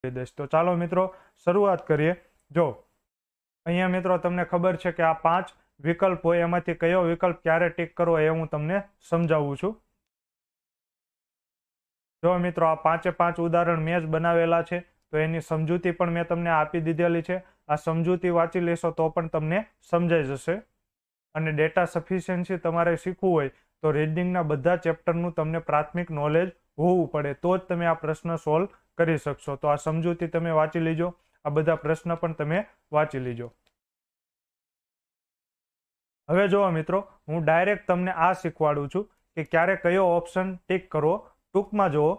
દઈશ। તો ચાલો મિત્રો શરૂઆત કરીએ। જો અહીંયા મિત્રો તમને ખબર છે કે આ 5 વિકલ્પ હોય, એમાંથી કયો વિકલ્પ ક્યારે ટીક કરવો એ હું તમને સમજાવું છું। જો મિત્રો આ 5 ઉદાહરણ મેં જ બનાવેલા છે, તો એની સમજૂતી પણ મેં તમને આપી દીધેલી છે। આ સમજૂતી વાંચી લેશો તો પણ તમને સમજાઈ જશે। અને ડેટા સફિશિયન્સી તમારે શીખવું હોય તો રીડિંગના બધા ચેપ્ટરનું તમને પ્રાથમિક નોલેજ હોવું પડે, તો જ તમે આ પ્રશ્ન સોલ્વ કરી શકશો। તો આ સમજૂતી તમે વાંચી લીજો, આ બધા પ્રશ્ન પણ તમે વાંચી લીજો। હવે જુઓ મિત્રો, હું ડાયરેક્ટ તમને આ શીખવાડું છું કે ક્યારે કયો ઓપ્શન ટીક કરવો। ટૂંકમાં જુઓ,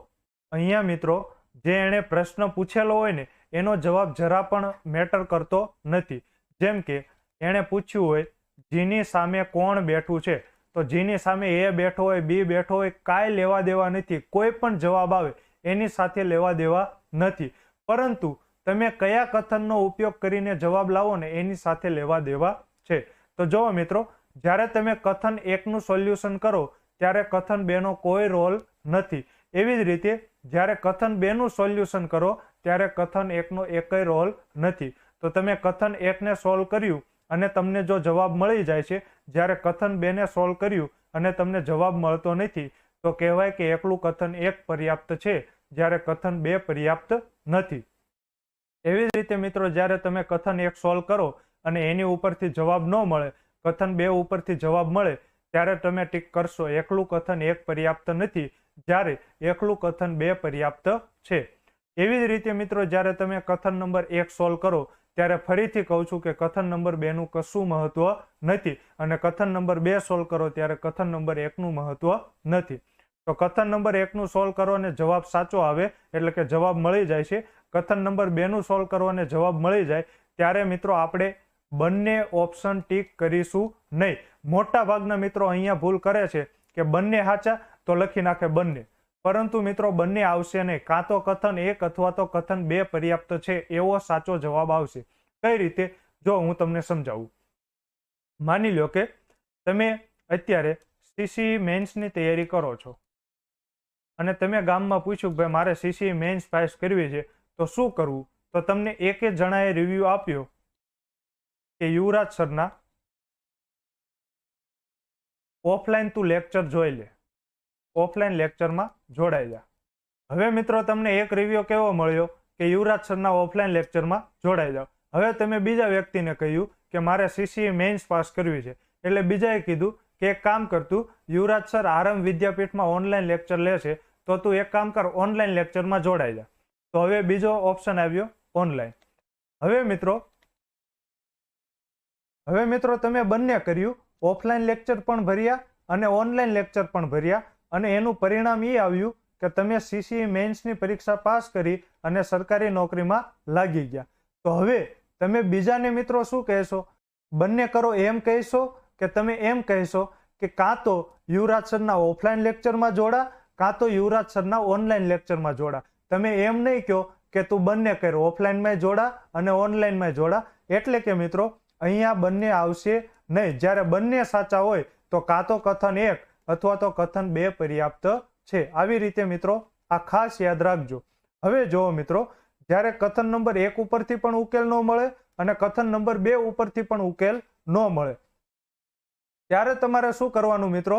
અહીંયા મિત્રો જે એણે પ્રશ્ન પૂછેલો હોય ને એનો જવાબ જરા પણ મેટર કરતો નથી। જેમ કે એણે પૂછ્યું હોય જીની સામે કોણ બેઠું છે, તો જીની સામે એ બેઠો હોય, બી બેઠો હોય, કાંઈ લેવા દેવા નથી। કોઈ પણ જવાબ આવે એની સાથે લેવા દેવા નથી, પરંતુ તમે કયા કથનનો ઉપયોગ કરીને જવાબ લાવો ને એની સાથે લેવા દેવા છે। તો જુઓ મિત્રો, જ્યારે તમે કથન 1નું સોલ્યુશન કરો ત્યારે કથન 2નો કોઈ રોલ નથી। એવી જ રીતે જ્યારે કથન 2નું સોલ્યુશન કરો ત્યારે કથન 1નો એકેય રોલ નથી। તો તમે કથન 1ને સોલ્વ કર્યું અને તમને જો જવાબ મળી જાય છે, જ્યારે કથન 2ને સોલ્વ કર્યું અને તમને જવાબ મળતો નથી, તો કહેવાય કે એકલું કથન 1 પર્યાપ્ત છે, જ્યારે કથન 2 પર્યાપ્ત નથી। એવી જ રીતે મિત્રો, જ્યારે તમે કથન 1 સોલ્વ કરો અને એની ઉપરથી જવાબ ન મળે, કથન 2 ઉપરથી જવાબ મળે, ત્યારે તમે ટીક કરશો એકલું કથન 1 પર્યાપ્ત નથી, જ્યારે એકલું કથન 2 પર્યાપ્ત છે। એવી જ રીતે મિત્રો, જ્યારે તમે કથન નંબર 1 સોલ્વ કરો ત્યારે ફરીથી કહું છું કે કથન નંબર 2નું કશું મહત્વ નથી, અને કથન નંબર 2 સોલ્વ કરો ત્યારે કથન નંબર 1નું મહત્વ નથી। તો કથન નંબર 1નું સોલ્વ કરો અને જવાબ સાચો આવે એટલે કે જવાબ મળી જાય છે, કથન નંબર 2નું સોલ્વ કરો અને જવાબ મળી જાય ત્યારે મિત્રો આપણે બંને ઓપ્શન ટીક કરીશું નહીં। મોટા ભાગના મિત્રો અહીંયા ભૂલ કરે છે કે બંને સાચા તો લખી નાખે બંને, પરંતુ મિત્રો બંને આવશે નહીં। કાં તો કથન 1 અથવા તો કથન 2 પર્યાપ્ત છે એવો સાચો જવાબ આવશે। કઈ રીતે? જો હું તમને સમજાવું। માની લો કે તમે અત્યારે સીસી મેન્સની તૈયારી કરો છો અને તમે ગામમાં પૂછ્યું કે ભાઈ મારે સીસી મેન્સ પાસ કરવી છે તો શું કરવું? તો તમને એક જ જણાએ રિવ્યુ આપ્યો કે યુવરાજ સરના ઓફલાઈન તું લેક્ચર જોઈ લે, ઓફલાઈન લેક્ચરમાં જોડાઈ જા। હવે મિત્રો તમને એક રિવ્યુ કેવો મળ્યો કે યુવરાજ સરના ઓફલાઈન લેક્ચરમાં જોડાઈ જાઓ। હવે તમે બીજા વ્યક્તિને કહ્યું કે મારે સીસી મેન્સ પાસ કરવી છે, એટલે બીજાએ કીધું કે એક કામ કરતું, યુવરાજ સર આરંભ વિદ્યાપીઠમાં ઓનલાઈન લેક્ચર લે છે, તો તું એક કામ કર, ઓનલાઈન લેક્ચરમાં જોડાઈ જા। તો હવે બીજો ઓપ્શન આવ્યો ઓનલાઈન। હવે મિત્રો તમે બંને કર્યું, ઓફલાઈન લેક્ચર પણ ભર્યા અને ઓનલાઈન લેક્ચર પણ ભર્યા, અને એનું પરિણામ એ આવ્યું કે તમે સીસી મેન્સની પરીક્ષા પાસ કરી અને સરકારી નોકરીમાં લાગી ગયા। તો હવે તમે બીજાને મિત્રો શું કહેશો? બંને કરો એમ કહેશો કે તમે એમ કહેશો કે કાં તો યુવરાજ સરના ઓફલાઈન લેક્ચરમાં જોડા, કાં તો યુવરાજ સરના ઓનલાઈન લેક્ચરમાં જોડા। તમે એમ નહીં કહો કે તું બંને કર, ઓફલાઈનમાં જોડા અને ઓનલાઈનમાં જોડા, એટલે કે મિત્રો અહીંયા બંને આવશે નહીં। જ્યારે બંને સાચા હોય તો કાં તો કથન 1 અથવા તો કથન 2 પર્યાપ્ત છે। આવી રીતે મિત્રો આ ખાસ યાદ રાખજો। હવે જુઓ મિત્રો, જ્યારે કથન નંબર 1 ઉપરથી પણ ઉકેલ ન મળે અને કથન નંબર 2 ઉપરથી પણ ઉકેલ ન મળે, ત્યારે તમારે શું કરવાનું મિત્રો?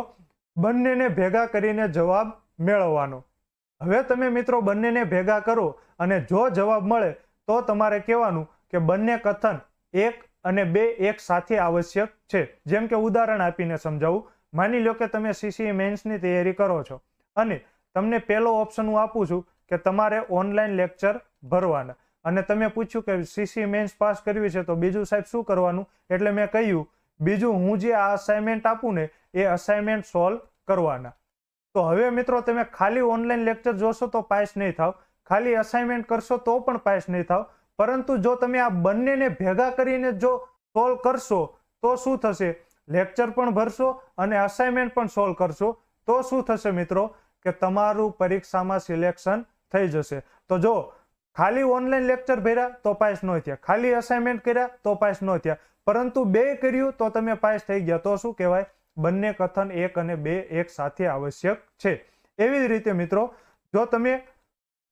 બંનેને ભેગા કરીને જવાબ મેળવવાનો। હવે તમે મિત્રો બંનેને ભેગા કરો અને જો જવાબ મળે તો તમારે કહેવાનું કે બંને કથન 1 અને 2 એક સાથે આવશ્યક છે। જેમ કે ઉદાહરણ આપીને સમજાવું। માની લો કે તમે સીસી મેન્સની તૈયારી કરો છો અને તમને પહેલો ઓપ્શન હું આપું છું કે તમારે ઓનલાઈન લેક્ચર ભરવાના, અને તમે પૂછ્યું કે સીસી મેન્સ પાસ કરવી છે તો બીજું સાહેબ શું કરવાનું? એટલે મેં કહ્યું બીજું હું જે આ અસાઇનમેન્ટ આપું ને એ અસાઇનમેન્ટ સોલ્વ કરવાના। તો હવે મિત્રો તમે ખાલી ઓનલાઈન લેક્ચર જોશો તો પાસ નહીં થાવ, ખાલી અસાઇનમેન્ટ કરશો તો પણ પાસ નહીં થાવ, પરંતુ જો તમે આ બંનેને ભેગા કરીને જો સોલ્વ કરશો તો શું થશે? લેક્ચર પણ ભરશો અને અસાઇનમેન્ટ પણ સોલ્વ કરશો તો શું થશે મિત્રો? કે તમારું પરીક્ષામાં સિલેક્શન થઈ જશે। તો જો ખાલી ઓનલાઈન લેક્ચર ભર્યા તો પાસ ન થયા, ખાલી અસાઇનમેન્ટ કર્યા તો પાસ ન થયા, પરંતુ 2 કર્યું તો તમે પાસ થઈ ગયા। તો શું કહેવાય? બંને કથન 1 અને 2 એક સાથે આવશ્યક છે। એવી જ રીતે મિત્રો, જો તમે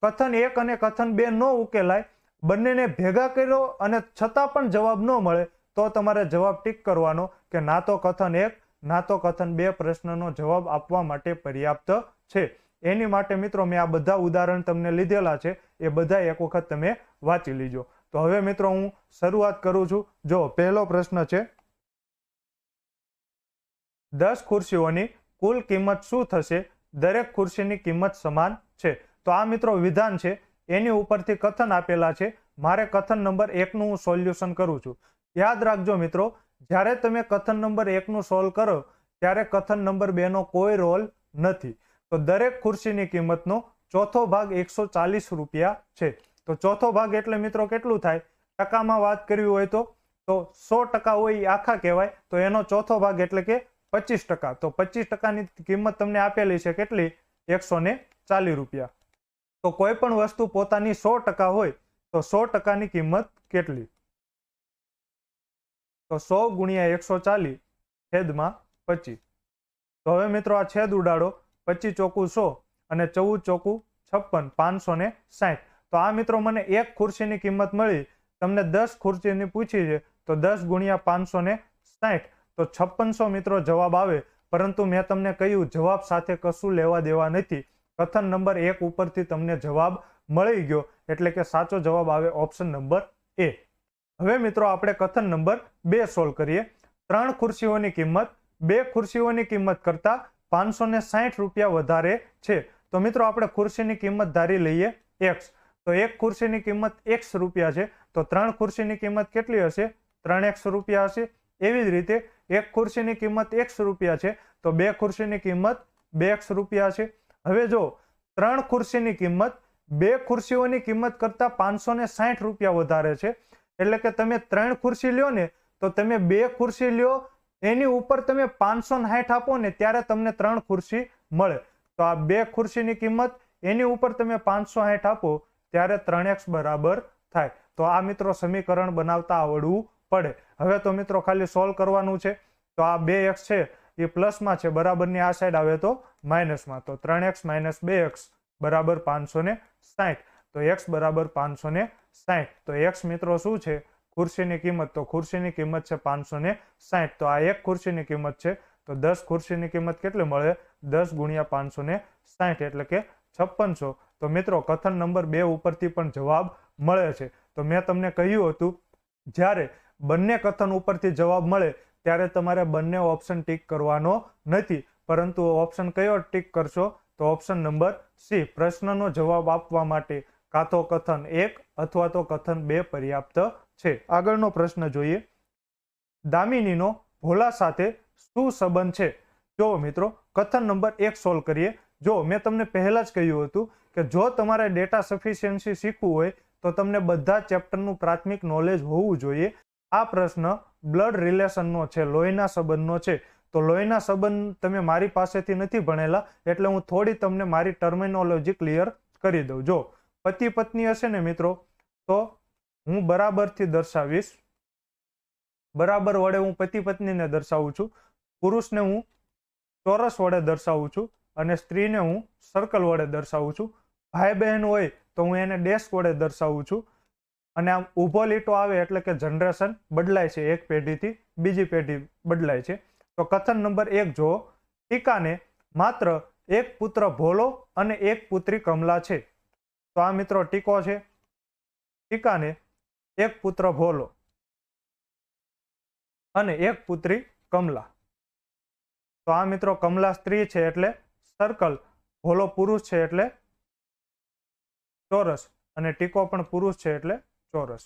કથન 1 અને કથન 2 ન ઉકેલાય, બંનેને ભેગા કર્યો અને છતાં પણ જવાબ ન મળે, તો તમારે જવાબ ટીક કરવાનો કે ના તો કથન 1 ના તો કથન 2 પ્રશ્નનો જવાબ આપવા માટે પર્યાપ્ત છે. એની માટે મિત્રો મેં આ બધા ઉદાહરણ તમને લીધેલા છે, એ બધા એક વખત તમે વાંચી લીજો. તો હવે મિત્રો હું શરૂઆત કરું છું. જો પહેલો પ્રશ્ન છે, 10 ખુરશીઓની કુલ કિંમત શું થશે? દરેક ખુરશીની કિંમત સમાન છે. તો આ મિત્રો વિધાન છે, એની ઉપરથી કથન આપેલા છે. મારે કથન નંબર 1 નું હું સોલ્યુશન કરું છું. યાદ રાખજો મિત્રો, જ્યારે તમે કથન નંબર 1 નું સોલ્વ કરો ત્યારે કથન નંબર 2 નો કોઈ રોલ નથી. તો દરેક ખુરશીની કિંમતનો ચોથો ભાગ 140 રૂપિયા છે. તો ચોથો ભાગ એટલે મિત્રો કેટલું થાય? ટકામાં વાત કરવી હોય તો 100% હોય એ આખા કહેવાય, તો એનો ચોથો ભાગ એટલે કે 25%. તો 25%ની કિંમત તમને આપેલી છે કેટલી? 140 રૂપિયા. તો કોઈ પણ વસ્તુ પોતાની 100% હોય તો 100%ની કિંમત કેટલી? તો 100 ગુણ્યા 140 છેદમાં 25. તો હવે મિત્રો આ છેદ ઉડાડો. 25 ચોકું 100 અને 14 ચોકું 56, 560. તો આ મિત્રો મને એક ખુરશીની કિંમત મળી. તમને 10 ખુરશીની પૂછી છે, તો 10 ગુણ્યા 560 તો 5600 મિત્રો જવાબ આવે. પરંતુ મેં તમને કહ્યું જવાબ સાથે કશું લેવા દેવા નથી. કથન નંબર 1 ઉપરથી તમને જવાબ મળી ગયો, એટલે કે સાચો જવાબ આવે ઓપ્શન નંબર એ. હવે મિત્રો આપણે કથન નંબર 2 સોલ્વ કરીએ. 3 ખુરશીઓની કિંમત 2 ખુરશીઓની કિંમત કરતા 560 રૂપિયા વધારે છે. તો મિત્રો આપણે ખુરશીની કિંમત ધારી લઈએ x. તો એક ખુરશીની કિંમત x રૂપિયા છે, તો 3 ખુરશીની કિંમત કેટલી હશે? 3x રૂપિયા હશે. એવી જ રીતે એક ખુરશીની કિંમત x રૂપિયા છે, તો 2 ખુરશીની કિંમત 2x રૂપિયા છે. હવે જો 3 ખુરશીની કિંમત 2 ખુરશીઓની કિંમત કરતા 560 રૂપિયા વધારે છે, એટલે કે તમે 3 ખુરશી લ્યો ને, તો તમે 2 ખુરશી લ્યો, એની ઉપર તમે 560 આપો ને ત્યારે તમને 3 ખુરશી મળે. તો આ 2 ખુરશીની કિંમત, એની ઉપર તમે 560 આપો ત્યારે 3x બરાબર થાય. તો આ મિત્રો સમીકરણ બનાવતા આવડવું પડે. હવે તો મિત્રો ખાલી સોલ્વ કરવાનું છે. તો આ 2x છે એ પ્લસમાં છે, બરાબરની આ સાઈડ આવે તો માઇનસમાં. તો 3x - 2x બરાબર 560. તો x બરાબર 560. તો x મિત્રો શું છે? ખુરશીની કિંમત. તો ખુરશીની કિંમત છે 560. તો આ એક ખુરશીની કિંમત છે, તો 10 ખુરશીની કિંમત કેટલી મળે? 10 ગુણ્યા 560 એટલે કે 5600. તો મિત્રો કથન નંબર 2 ઉપરથી પણ જવાબ મળે છે. તો મેં તમને કહ્યું હતું, જ્યારે બંને કથન ઉપરથી જવાબ મળે ત્યારે તમારે બંને ઓપ્શન ટીક કરવાનો નથી, પરંતુ ઓપ્શન કયો ટીક કરશો? તો ઓપ્શન નંબર સી. પ્રશ્નનો જવાબ આપવા માટે કાં તો કથન 1 અથવા તો કથન 2 પર્યાપ્ત છે. આગળનો પ્રશ્ન જોઈએ. દામિનીનો ભોલા સાથે શું સંબંધ છે? જો મિત્રો કથન નંબર 1 સોલ્વ કરીએ. જો મેં તમને પહેલા જ કહ્યું હતું કે જો તમારે ડેટા સફિશિયન્સી શીખવું હોય તો તમને બધા ચેપ્ટરનું પ્રાથમિક નોલેજ હોવું જોઈએ. આ પ્રશ્ન બ્લડ રિલેશનનો છે, લોહીના સંબંધનો છે. તો લોહીના સંબંધ તમે મારી પાસેથી નથી ભણેલા, એટલે હું થોડી તમને મારી ટર્મિનોલોજી ક્લિયર કરી દઉં. જો પતિ પત્ની હશે ને મિત્રો, તો હું બરાબરથી દર્શાવીશ. બરાબર વડે હું પતિ પત્નીને દર્શાવું છું, પુરુષને હું ચોરસ વડે દર્શાવું છું, અને સ્ત્રીને હું સર્કલ વડે દર્શાવું છું. ભાઈ બહેન હોય તો હું એને ડેશ વડે દર્શાવું છું. અને આમ ઊભો લીટો આવે એટલે કે જનરેશન બદલાય છે, એક પેઢીથી બીજી પેઢી બદલાય છે. તો કથન નંબર 1 જો, ટીકાને માત્ર એક પુત્ર ભોલો અને એક પુત્રી કમલા છે. તો આ મિત્રો ટીકો છે. ટીકાને એક પુત્ર ભોલો અને એક પુત્રી કમલા. તો આ મિત્રો કમલા સ્ત્રી છે એટલે સર્કલ, ભોલો પુરુષ છે એટલે ચોરસ, અને ટીકો પણ પુરુષ છે એટલે ચોરસ.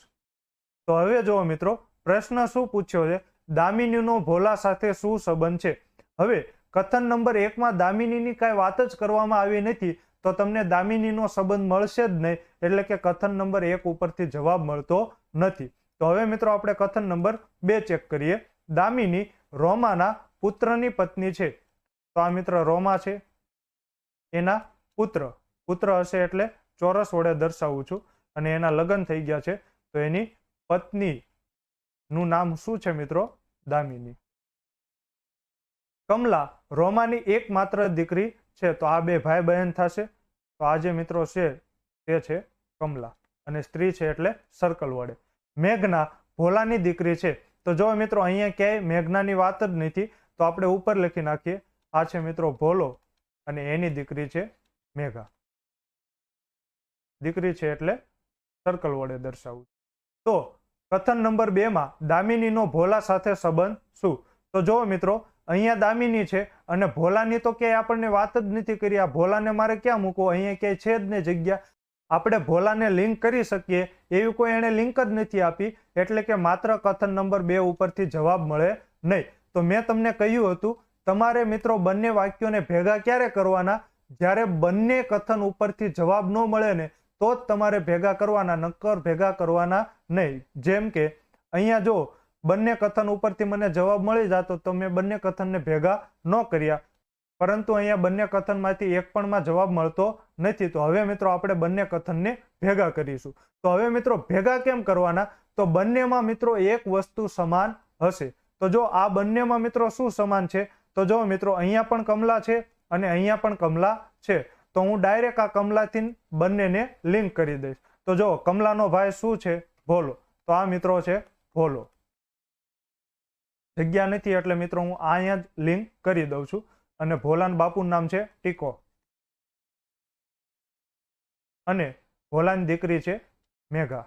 તો હવે જુઓ મિત્રો, પ્રશ્ન શું પૂછ્યો છે? દામિનીનો ભોલા સાથે શું સંબંધ છે? હવે કથન નંબર 1 માં દામિનીની કાંઈ વાત જ કરવામાં આવી નથી, તો તમને દામિનીનો સંબંધ મળશે જ નહીં, એટલે કે કથન નંબર 1 ઉપરથી જવાબ મળતો નથી. તો હવે મિત્રો આપણે કથન નંબર 2 ચેક કરીએ. દામિની રોમાના પુત્રની પત્ની છે. તો આ મિત્ર રોમા છે, એના પુત્ર. પુત્ર હશે એટલે ચોરસ વડે દર્શાવું છું, અને એના લગ્ન થઈ ગયા છે, તો એની પત્ની નું નામ શું છે મિત્રો? દામિની. કમલા રોમાની એકમાત્ર દીકરી છે. તો આ બે ભાઈ બહેન થશે. તો આ જે મિત્રો છે તે છે કમલા, અને સ્ત્રી છે એટલે સર્કલ વડે. મેઘના ભોલાની દીકરી છે. તો જો મિત્રો અહીંયા ક્યાંય મેઘનાની વાત જ નથી, તો આપણે ઉપર લખી નાખીએ આ છે મિત્રો ભોલો અને એની દીકરી છે મેઘા. દીકરી છે એટલે સર્કલ વડે દર્શાવવું. તો કથન નંબર 2 માં દામિનીનો ભોલા સાથે સંબંધ શું? તો જો મિત્રો અહીંયા દામિની છે અને ભોલાની તો ક્યાંય આપણને વાત જ નથી કરી. આ ભોલાને મારે ક્યાં મૂકવો? અહીંયા ક્યાંય છે જ નહીં જગ્યા. આપણે ભોલાને લિંક કરી શકીએ એવી કોઈ એને લિંક જ નથી આપી, એટલે કે માત્ર કથન નંબર 2 ઉપરથી જવાબ મળે નહીં. તો મેં તમને કહ્યું હતું તમારે મિત્રો બંને વાક્યોને ભેગા ક્યારે કરવાના? જ્યારે બંને કથન ઉપરથી જવાબ ન મળે ને તો જ તમારે ભેગા કરવાના, નક્કર ભેગા કરવાના નહીં. જેમ કે અહીંયા જો બંને કથન ઉપરથી મને જવાબ મળી જતો તો મેં બંને કથનને ભેગા ન કર્યા, પરંતુ અહીંયા બંને કથનમાંથી એક પણમાં જવાબ મળતો નથી. તો હવે મિત્રો આપણે બંને કથનને ભેગા કરીશું. તો હવે મિત્રો ભેગા કેમ કરવાના? તો બંનેમાં મિત્રો એક વસ્તુ સમાન હશે. તો જો આ બંનેમાં મિત્રો શું સમાન છે? તો જો મિત્રો અહીંયા પણ કમલા છે અને અહીંયા પણ કમલા છે. તો હું ડાયરેક્ટ આ કમલાથી બંનેને લિંક કરી દઈશ. તો જો કમલાનો ભાઈ શું છે? ભોલો. તો આ મિત્રો છે ભોલો. જગ્યા નથી એટલે મિત્રો હું અહીંયા જ લિંક કરી દઉં છું. અને ભોલાના બાપુનું નામ છે ટીકો અને ભોલાની દીકરી છે મેઘા.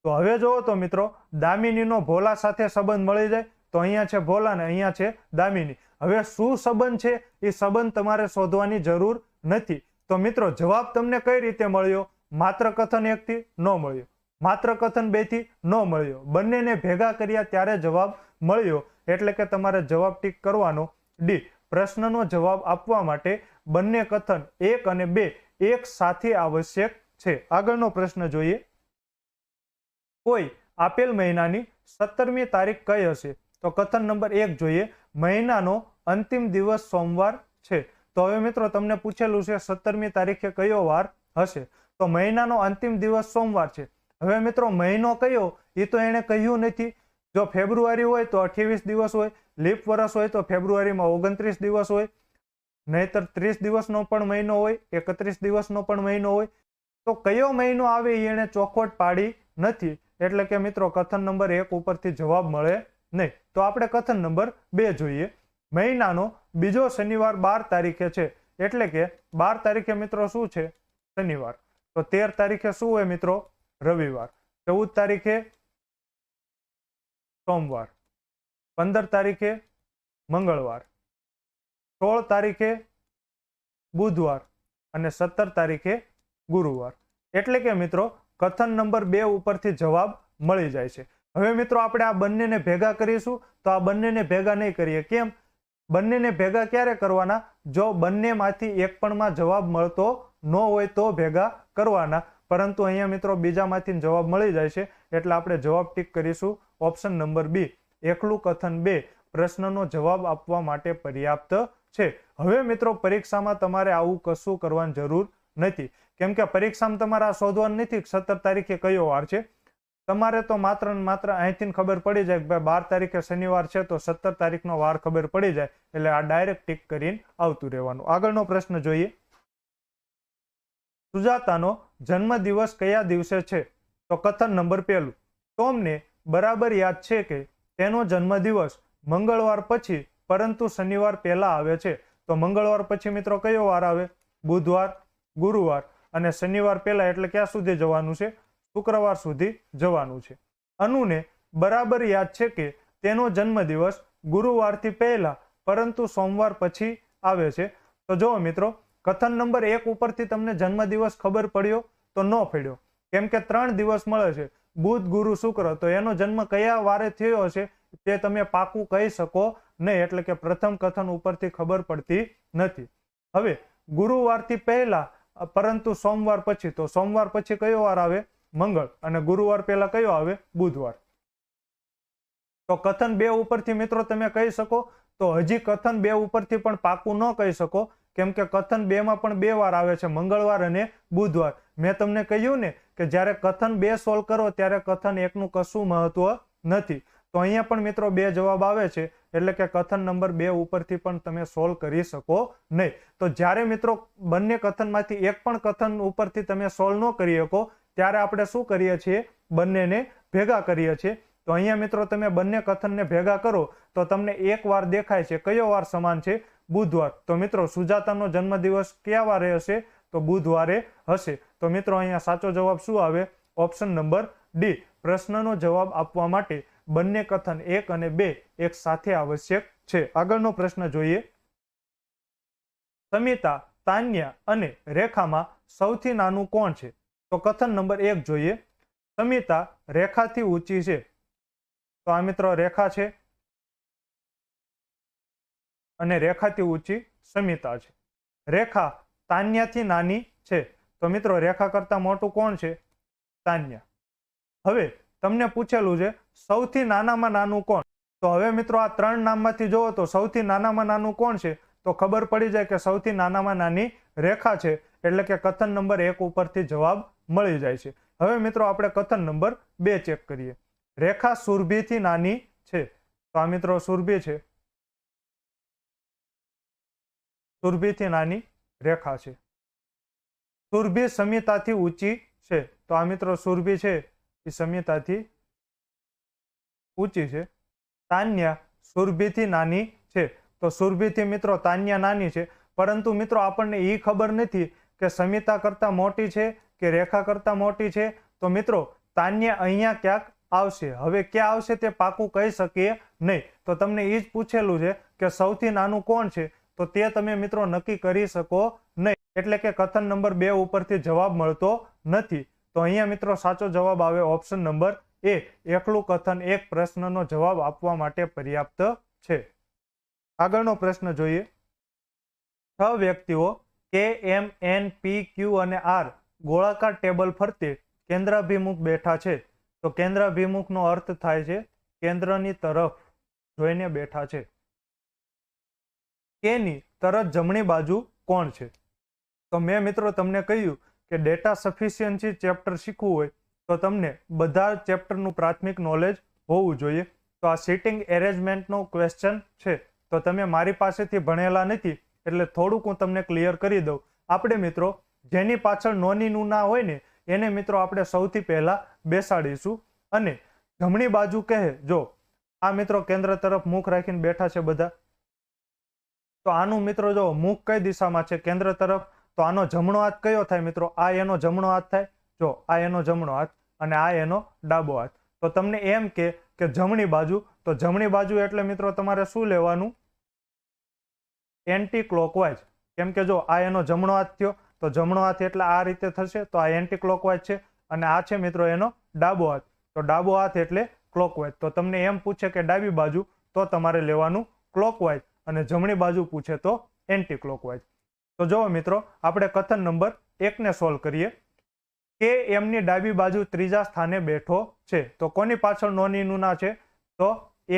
તો હવે જોવો તો મિત્રો દામિનીનો ભોલા સાથે સંબંધ મળી જાય. તો અહીંયા છે ભોલા ને અહીંયા છે દામિની. હવે શું સંબંધ છે એ સંબંધ તમારે શોધવાની જરૂર નથી. તો મિત્રો જવાબ તમને કઈ રીતે મળ્યો? માત્ર કથન 1 થી ન મળ્યો, માત્ર કથન 2 થી ન મળ્યો, બંનેને ભેગા કર્યા ત્યારે જવાબ મળ્યો. એટલે કે તમારે જવાબ ટીક કરવાનો ડી. પ્રશ્નનો જવાબ આપવા માટે બંને કથન 1 અને 2 એક સાથે આવશ્યક છે. આગળનો પ્રશ્ન જોઈએ. કોઈ આપેલ મહિનાની 17મી તારીખ કઈ હશે? તો કથન નંબર 1 જોઈએ. મહિનાનો અંતિમ દિવસ સોમવાર છે. તો હવે મિત્રો તમને પૂછેલું છે 17મી તારીખે કયો વાર હશે? તો મહિનાનો અંતિમ દિવસ સોમવાર છે. હવે મિત્રો મહિનો કયો એ તો એને કહ્યું નથી. જો ફેબ્રુઆરી હોય તો 28 દિવસ હોય, લીપ વર્ષ હોય તો ફેબ્રુઆરીમાં 29 દિવસ હોય, નહીતર 30 દિવસનો પણ મહિનો હોય, 31 દિવસનો પણ મહિનો હોય. તો કયો મહિનો આવે એ એને ચોખવટ પાડી નથી. એટલે કે મિત્રો કથન નંબર 1 ઉપરથી જવાબ મળે નહીં. તો આપણે કથન નંબર 2 જોઈએ. મહિનાનો બીજો શનિવાર 12 તારીખે છે. એટલે કે 12 તારીખે મિત્રો શું છે? શનિવાર. તો 13 તારીખે શું હોય મિત્રો? રવિવાર. 14 તારીખે સોમવાર, 15 તારીખે મંગળવાર, 16 તારીખે બુધવાર અને 17 તારીખે ગુરુવાર. એટલે કે મિત્રો કથન નંબર 2 ઉપરથી જવાબ મળી જાય છે. હવે મિત્રો આપણે આ બંનેને ભેગા કરીશું. તો આ બંનેને ભેગા નહીં કરીએ. કેમ? બંનેને ભેગા ક્યારે કરવાના? જો બંનેમાંથી એક પણમાં જવાબ મળતો ન હોય તો ભેગા કરવાના. પરંતુ અહીંયા મિત્રો બીજામાંથી જવાબ મળી જાય છે એટલે આપણે જવાબ ટીક કરીશું ઓપ્શન નંબર બી. એકલું કથન 2 પ્રશ્નનો જવાબ આપવા માટે પર્યાપ્ત છે. હવે મિત્રો પરીક્ષામાં તમારે આવું કશું કરવાની જરૂર નથી, કેમ કે પરીક્ષામાં તમારે આ શોધવાનું નથી 17 તારીખે કયો વાર છે. તમારે તો માત્ર ને માત્ર અહીંથી ખબર પડી જાય કે 12 તારીખે શનિવાર છે તો 17 તારીખનો વાર ખબર પડી જાય એટલે આ ડાયરેક્ટ ટીક કરીને આવતું રહેવાનું. આગળનો પ્રશ્ન જોઈએ. સુજાતાનો જન્મદિવસ કયા દિવસે છે? તો કથન નંબર 1. ટોમને બરાબર યાદ છે કે તેનો જન્મદિવસ મંગળવાર પછી પરંતુ શનિવાર પહેલા આવે છે. તો મંગળવાર પછી મિત્રો કયો વાર આવે? બુધવાર, ગુરુવાર અને શનિવાર પહેલા એટલે ક્યાં સુધી જવાનું છે? શુક્રવાર સુધી જવાનું છે. અનુને બરાબર યાદ છે કે તેનો જન્મદિવસ ગુરુવારથી પહેલા પરંતુ સોમવાર પછી આવે છે. તો જો મિત્રો કથન નંબર 1 ઉપરથી તમને જન્મદિવસ ખબર પડ્યો તો ન પડ્યો, કેમ કે 3 દિવસ મળે છે, બુધ, ગુરુ, શુક્ર. તો એનો જન્મ કયા વારે થયો હશે તે તમે પાકું કહી શકો નહીં. એટલે કે પ્રથમ કથન ઉપરથી ખબર પડતી નથી. હવે ગુરુવારથી પહેલા પરંતુ સોમવાર પછી, તો સોમવાર પછી કયો વાર આવે? મંગળ. અને ગુરુવાર પહેલા કયો આવે? બુધવાર. તો કથન 2 ઉપરથી મિત્રો તમે કહી શકો? તો હજી કથન 2 ઉપરથી પણ પાકું ન કહી શકો, કેમ કે કથન 2 માં પણ 2 વાર આવે છે, મંગળવાર અને બુધવાર. મેં તમને કહ્યું ને કે જ્યારે કથન 2 સોલ્વ કરો ત્યારે કથન 1 નું કશું મહત્વ નથી. તો અહીંયા પણ મિત્રો 2 જવાબ આવે છે, એટલે કે કથન નંબર 2 ઉપરથી પણ તમે સોલ્વ કરી શકો નહીં. તો જ્યારે મિત્રો બંને કથનમાંથી એક પણ કથન ઉપરથી તમે સોલ્વ ન કરી શકો ત્યારે આપણે શું કરીએ છીએ? બંનેને ભેગા કરીએ છીએ. તો અહીંયા મિત્રો તમે બંને કથનને ભેગા કરો તો તમને એક વાર દેખાય છે. કયો વાર સમાન છે? બુધવાર. તો મિત્રો સુજાતાનો જન્મદિવસ કયા વારે હશે? તો બુધવારે હશે. તો મિત્રો અહીંયા સાચો જવાબ શું આવે? Option number D. પ્રશ્નનો જવાબ આપવા માટે બંને કથન 1 અને 2 એક સાથે આવશ્યક છે. આગળનો પ્રશ્ન જોઈએ. સમિતા, તાન્યા અને રેખામાં સૌથી નાનું કોણ છે? તો કથન નંબર 1 જોઈએ. સમિતા રેખાથી ઊંચી છે. તો આ મિત્રો રેખા છે અને રેખાથી ઊંચી સમિતા છે. રેખા તાન્યાથી નાની છે. તો મિત્રો રેખા કરતા મોટું કોણ છે? તાન્યા. હવે તમને પૂછેલું છે સૌથી નાનામાં નાનું કોણ? તો હવે મિત્રો આ 3 નામમાંથી જોવો તો સૌથી નાનામાં નાનું કોણ છે? તો ખબર પડી જાય કે સૌથી નાનામાં નાની રેખા છે. એટલે કે કથન નંબર 1 ઉપરથી જવાબ મળી જાય છે. હવે મિત્રો આપણે કથન નંબર 2 ચેક કરીએ. રેખા સુરભીથી નાની છે. તો આ મિત્રો સુરભી છે. સુરભીથી નાની રેખા છે. સુરભી સમિતાથી ઊંચી છે. તો આ મિત્રો સુરભી છે એ સમિતાથી ઊંચી છે. તાન્યા સુરભીથી નાની છે. તો સુરભીથી મિત્રો તાન્યા નાની છે. પરંતુ મિત્રો આપણને એ ખબર નથી કે સમિતા કરતા મોટી છે કે રેખા કરતા મોટી છે. તો મિત્રો તાન્યા અહીંયા ક્યાંક આવશે. હવે ક્યાં આવશે તે પાકું કહી શકીએ નહીં. તો તમને એ જ પૂછેલું છે કે સૌથી નાનું કોણ છે? તો તે તમે મિત્રો નક્કી કરી શકો નહીં. એટલે કે કથન નંબર 2 ઉપરથી જવાબ મળતો નથી. તો અહીંયા મિત્રો સાચો જવાબ આવે ઓપ્શન નંબર એ. એકલું કથન એક પ્રશ્નનો જવાબ આપવા માટે પર્યાપ્ત છે. આગળનો પ્રશ્ન જોઈએ. 6 વ્યક્તિઓ કે એમ એન પી ક્યુ અને આર ગોળાકાર ટેબલ ફરતે કેન્દ્રાભિમુખ બેઠા છે. તો કેન્દ્રાભિમુખનો અર્થ થાય છે કેન્દ્રની તરફ જોઈને બેઠા છે. કેની તરત જમણી બાજુ કોણ છે? તો મેં મિત્રો તમને કહ્યું કે ડેટા સફિશિયન્સી ચેપ્ટર શીખવું હોય તો તમને બધા ચેપ્ટરનું પ્રાથમિક નોલેજ હોવું જોઈએ. તો આ સિટિંગ એરેન્જમેન્ટનો ક્વેશ્ચન છે. તો તમે મારી પાસેથી ભણેલા નથી એટલે થોડુંક હું તમને ક્લિયર કરી દઉં. આપણે મિત્રો જેની પાછળ નોની નું ના હોય ને એને મિત્રો આપણે સૌથી પહેલા બેસાડીશું. અને જમણી બાજુ કહે, જો આ મિત્રો કેન્દ્ર તરફ મુખ રાખીને બેઠા છે બધા, તો આનું મિત્રો જો મુખ કઈ દિશામાં છે? કેન્દ્ર તરફ. તો આનો જમણો હાથ કયો થાય મિત્રો? આ એનો જમણો હાથ થાય. જો આ એનો જમણો હાથ અને આ એનો ડાબો હાથ. તો તમને એમ કે જમણી બાજુ. તો જમણી બાજુ એટલે મિત્રો તમારે શું લેવાનું? Anti clockwise. કેમ કે જો આ એનો જમણો હાથ થયો તો જમણો હાથ એટલે આ રીતે થશે. તો આ એન્ટી ક્લોકવાઇઝ છે. અને આ છે મિત્રો એનો ડાબો હાથ. તો ડાબો હાથ એટલે ક્લોકવાઇઝ. તો તમને એમ પૂછે કે ડાબી બાજુ, તો તમારે લેવાનું ક્લોકવાઇઝ. અને જમણી બાજુ પૂછે તો એન્ટી ક્લોકવાઇઝ. તો જો મિત્રો આપણે કથન નંબર 1 ને સોલ્વ કરીએ. કે એમની ડાબી બાજુ ત્રીજા સ્થાને બેઠો છે. તો કોની પાછળ નોની નુના છે? તો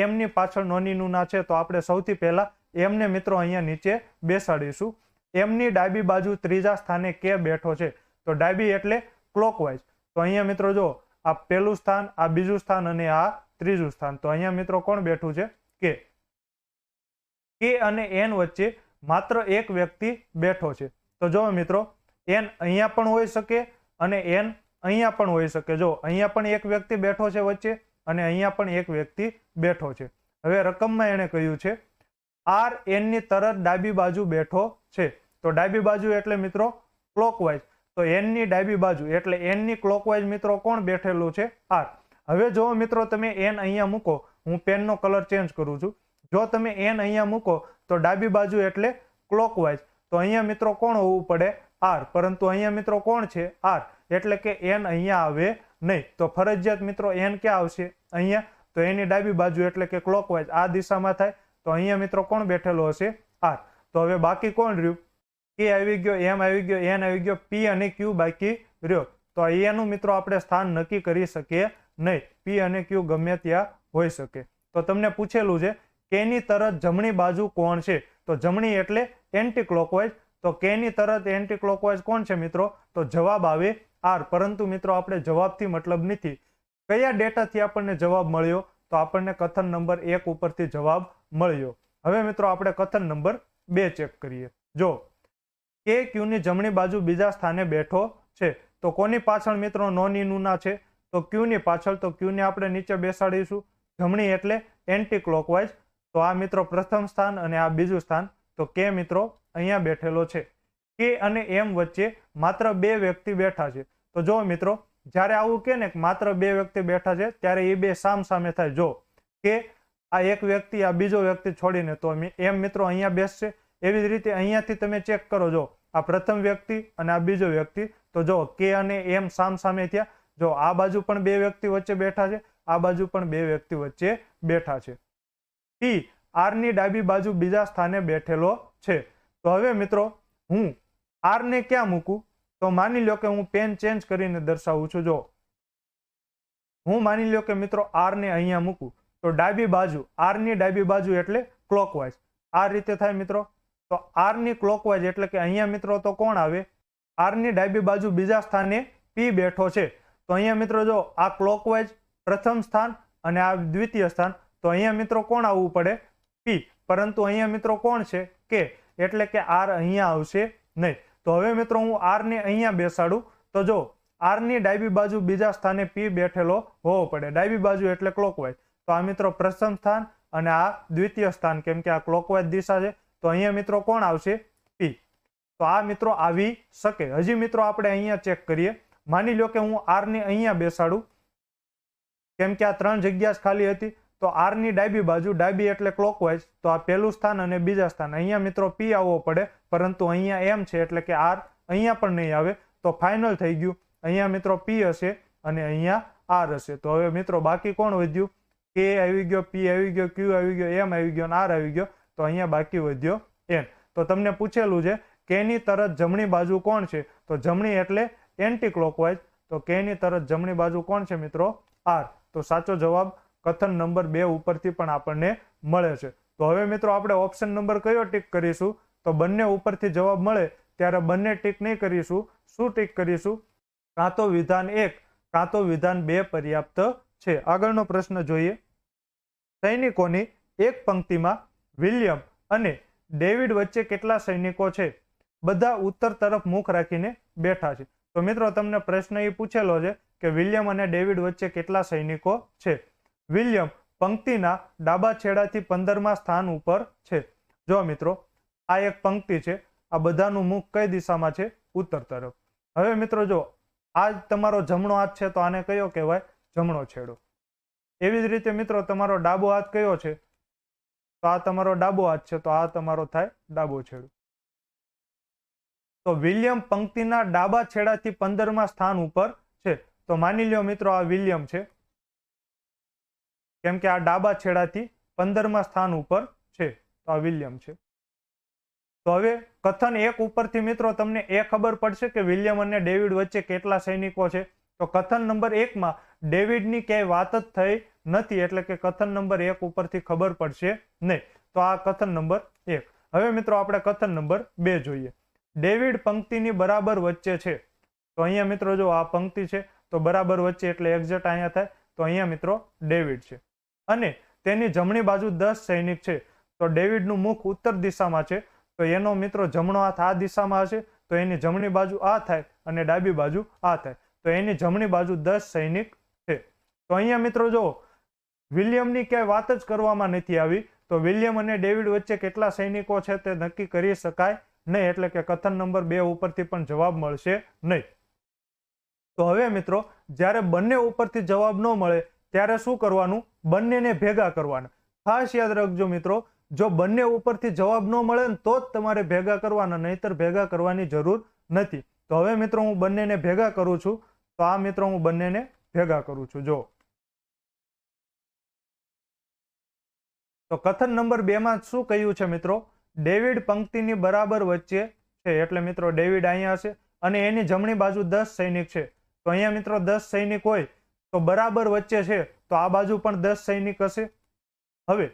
એમની પાછળ નોની નુના છે. તો આપણે સૌથી પહેલા એમને મિત્રો અહીંયા નીચે બેસાડીશું. એમની ડાબી બાજુ ત્રીજા સ્થાને કે બેઠો છે. તો ડાબી એટલે ક્લોકવાઇઝ. તો અહીંયા મિત્રો જો આ પહેલું સ્થાન, આ બીજું સ્થાન અને આ ત્રીજું સ્થાન. તો અહીંયા મિત્રો કોણ બેઠું છે? કે અને એન વચ્ચે માત્ર એક વ્યક્તિ બેઠો છે. તો જો મિત્રો એન અહીંયા પણ હોઈ શકે અને એન અહીંયા પણ હોઈ શકે. જો અહીંયા પણ એક વ્યક્તિ બેઠો છે વચ્ચે અને અહીંયા પણ એક વ્યક્તિ બેઠો છે. હવે રકમમાં એણે કહ્યું છે આર એન ની તરત ડાબી બાજુ બેઠો છે. તો ડાબી બાજુ એટલે મિત્રો ક્લોકવાઇઝ. તો એન ની ડાબી બાજુ એટલે એન ની ક્લોકવાઇઝ મિત્રો કોણ બેઠેલું છે? આર. હવે જો મિત્રો તમે એન અહીંયા મૂકો, હું પેનનો કલર ચેન્જ કરું છું. જો તમે એન અહીંયા મૂકો તો ડાબી બાજુ એટલે ક્લોકવાઇઝ. તો અહીંયા મિત્રો કોણ હોવું પડે? આર. પરંતુ અહીંયા મિત્રો કોણ છે? આર. એટલે કે એન અહીંયા આવે નહીં. તો ફરજિયાત મિત્રો એન ક્યાં આવશે? અહીંયા. તો એની ડાબી બાજુ એટલે કે ક્લોકવાઇઝ આ દિશામાં થાય. તો અહીંયા મિત્રો કોણ બેઠેલો હશે? આર. તો હવે બાકી કોણ રહ્યું? કે આવી ગયો, એમ આવી ગયો, એન આવી ગયો, પી અને ક્યુ બાકી રહ્યો. તો એનું મિત્રો આપણે સ્થાન નક્કી કરી શકીએ નહીં. પી અને ક્યુ ગમે ત્યાં હોઈ શકે. તો તમને પૂછેલું છે કેની તરત જમણી બાજુ કોણ છે? તો જમણી એટલે એન્ટી ક્લોકવાઇઝ. તો કેની તરત એન્ટી ક્લોકવાઇઝ કોણ છે મિત્રો? તો જવાબ આવે આર. પરંતુ મિત્રો આપણે જવાબથી મતલબ નથી. કયા ડેટાથી આપણને જવાબ મળ્યો? તો તો આપણને કથન નંબર 1 ઉપરથી જવાબ મળ્યો. હવે મિત્રો આપણે કથન નંબર 2 ચેક કરીએ. જો કે ક્યુની જમણી બાજુ બીજા સ્થાને બેઠો છે, તો કોની પાછળ મિત્રો નોની નુના છે? તો ક્યુની પાછળ. તો ક્યુને આપણે નીચે બેસાડીશું. જમણી એટલે એન્ટી ક્લોકવાઇઝ. તો આ મિત્રો પ્રથમ સ્થાન અને આ બીજું સ્થાન. તો કે મિત્રો અહીંયા બેઠેલો છે. કે અને એમ વચ્ચે માત્ર 2 વ્યક્તિ બેઠા છે. તો જો મિત્રો જ્યારે આવું કે ને માત્ર 2 વ્યક્તિ બેઠા છે ત્યારે એ બે સામ સામે થાય. જો કે આ એક વ્યક્તિ આ બીજો વ્યક્તિ છોડીને, તો એમ મિત્રો અહીંયા બેસશે. એવી જ રીતે અહીંયાથી તમે ચેક કરો. જો આ પ્રથમ વ્યક્તિ અને આ બીજો વ્યક્તિ. તો જો કે અને એમ સામ સામે થયા. જો આ બાજુ પણ 2 વ્યક્તિ વચ્ચે બેઠા છે, આ બાજુ પણ 2 વ્યક્તિ વચ્ચે બેઠા છે. પી આર ની ડાબી બાજુ બીજા સ્થાને બેઠેલો છે. તો હવે મિત્રો હું આર ને ક્યાં મૂકું? તો માની લો કે હું પેન ચેન્જ કરીને દર્શાવું છું. જો હું માની લો કે મિત્રો આર ને અહીંયા મૂકું, તો ડાબી બાજુ, આર ની ડાબી બાજુ એટલે ક્લોકવાઇઝ આ રીતે થાય મિત્રો. તો આર ની ક્લોકવાઇઝ એટલે કે અહીંયા મિત્રો તો કોણ આવે? આર ની ડાબી બાજુ બીજા સ્થાને પી બેઠો છે. તો અહીંયા મિત્રો જો આ ક્લોકવાઇઝ પ્રથમ સ્થાન અને આ દ્વિતીય સ્થાન. તો અહીંયા મિત્રો કોણ આવવું પડે? પી. પરંતુ અહીંયા મિત્રો કોણ છે? કે. એટલે કે આર અહીંયા આવશે નહીં. તો હવે મિત્રો હું આર ને અહીંયા બેસાડું. તો જો આર ની ડાબી બાજુ બીજા સ્થાને પી બેઠેલો હોવો પડે. ડાબી બાજુ એટલે ક્લોકવાઇઝ. તો આ મિત્રો પ્રથમ સ્થાન અને આ દ્વિતીય સ્થાન, કેમ કે આ ક્લોકવાઇઝ દિશા છે. તો અહીંયા મિત્રો કોણ આવશે? પી. તો આ મિત્રો આવી શકે. હજી મિત્રો આપણે અહીંયા ચેક કરીએ. માની લો કે હું આર ને અહીંયા બેસાડું, કેમ કે આ 3 જગ્યા ખાલી હતી. તો આર ની ડાબી બાજુ, ડાબી એટલે ક્લોકવાઇઝ, તો આ પહેલું સ્થાન અને બીજા સ્થાન. અહીંયા મિત્રો પી આવવો પડે, પરંતુ અહીંયા એમ છે એટલે કે આર અહીંયા પણ નહીં આવે. તો ફાઇનલ થઈ ગયું. અહીંયા મિત્રો પી હશે અને અહીંયા આર હશે. તો હવે મિત્રો બાકી કોણ વધ્યું? કે આવી ગયો, પી આવી ગયો, ક્યુ આવી ગયો, એમ આવી ગયો, આર આવી ગયો. તો અહીંયા બાકી વધ્યો એન. તો તમને પૂછેલું છે કે ની તરત જમણી બાજુ કોણ છે? તો જમણી એટલે એન્ટી ક્લોકવાઇઝ. તો કે ની તરત જમણી બાજુ કોણ છે મિત્રો? આર. તો સાચો જવાબ કથન નંબર 2 ઉપરથી પણ આપણને મળે છે. તો હવે મિત્રો આપણે ઓપ્શન નંબર કયો ટીક કરીશું? તો બંને ઉપરથી જવાબ મળે ત્યારે બંને ટીક નહીં કરીશું. શું ટીક કરીશું? કાં તો વિધાન 1 કાં તો વિધાન 2 પર્યાપ્ત છે. આગળનો પ્રશ્ન જોઈએ. સૈનિકોની એક પંક્તિમાં વિલિયમ અને ડેવિડ વચ્ચે કેટલા સૈનિકો છે? બધા ઉત્તર તરફ મુખ રાખીને બેઠા છે. તો મિત્રો તમને પ્રશ્ન એ પૂછેલો છે કે વિલિયમ અને ડેવિડ વચ્ચે કેટલા સૈનિકો છે? વિલિયમ પંક્તિના ડાબા છેડાથી 15મા સ્થાન ઉપર છે. જો મિત્રો આ એક પંક્તિ છે. આ બધાનું મુખ કઈ દિશામાં છે? ઉત્તર તરફ. હવે મિત્રો જો આ તમારો જમણો હાથ છે, તો આને કયો કહેવાય? જમણો છેડો. એવી જ રીતે મિત્રો તમારો ડાબો હાથ કયો છે? તો આ તમારો ડાબો હાથ છે, તો આ તમારો થાય ડાબો છેડો. તો વિલિયમ પંક્તિના ડાબા છેડાથી 15મા સ્થાન ઉપર છે. તો માની લ્યો મિત્રો આ વિલિયમ છે, કેમ કે આ ડાબા છેડાથી 15મા સ્થાન ઉપર છે. તો આ વિલિયમ છે. તો હવે કથન 1 ઉપરથી મિત્રો તમને એ ખબર પડશે કે વિલિયમ અને ડેવિડ વચ્ચે કેટલા સૈનિકો છે. તો કથન નંબર 1 માં ડેવિડની ક્યાંય વાત જ થઈ નથી, એટલે કે કથન નંબર 1 ઉપરથી ખબર પડશે નહીં. તો આ કથન નંબર 1. હવે મિત્રો આપણે કથન નંબર 2 જોઈએ. ડેવિડ પંક્તિની બરાબર વચ્ચે છે. તો અહીંયા મિત્રો જો આ પંક્તિ છે, તો બરાબર વચ્ચે એટલે એક્ઝેક્ટ અહીંયા થાય. તો અહીંયા મિત્રો ડેવિડ છે અને તેની જમણી બાજુ 10 સૈનિક છે. તો ડેવિડનું મુખ ઉત્તર દિશામાં છે, તો એનો મિત્રો જમણો હાથ આ દિશામાં હશે. તો એની જમણી બાજુ આ થાય અને ડાબી બાજુ આ થાય. તો એની જમણી બાજુ 10 સૈનિક છે. તો અહીંયા મિત્રો જો વિલિયમની ક્યાંય વાત જ કરવામાં નથી આવી. તો વિલિયમ અને ડેવિડ વચ્ચે કેટલા સૈનિકો છે તે નક્કી કરી શકાય નહીં, એટલે કે કથન નંબર 2 ઉપરથી પણ જવાબ મળશે નહીં. તો હવે મિત્રો જ્યારે બંને ઉપરથી જવાબ ન મળે ત્યારે શું કરવાનું? બંનેને ભેગા કરવાના. ખાસ યાદ રાખજો મિત્રો, જો બંને ઉપરથી જવાબ ન મળે ને તો જ તમારે ભેગા કરવાના, નહીતર ભેગા કરવાની જરૂર નથી. તો હવે મિત્રો હું બંનેને ભેગા કરું છું. તો આ મિત્રો હું બંનેને ભેગા કરું છું. જો તો કથન નંબર 2 માં શું કહ્યું છે મિત્રો? ડેવિડ પંક્તિની બરાબર વચ્ચે છે. એટલે મિત્રો ડેવિડ અહીંયા હશે અને એની જમણી બાજુ 10 સૈનિક છે. તો અહીંયા મિત્રો 10 સૈનિક હોય તો બરાબર વચ્ચે છે, તો આ બાજુ પણ 10 સૈનિક હશે. હવે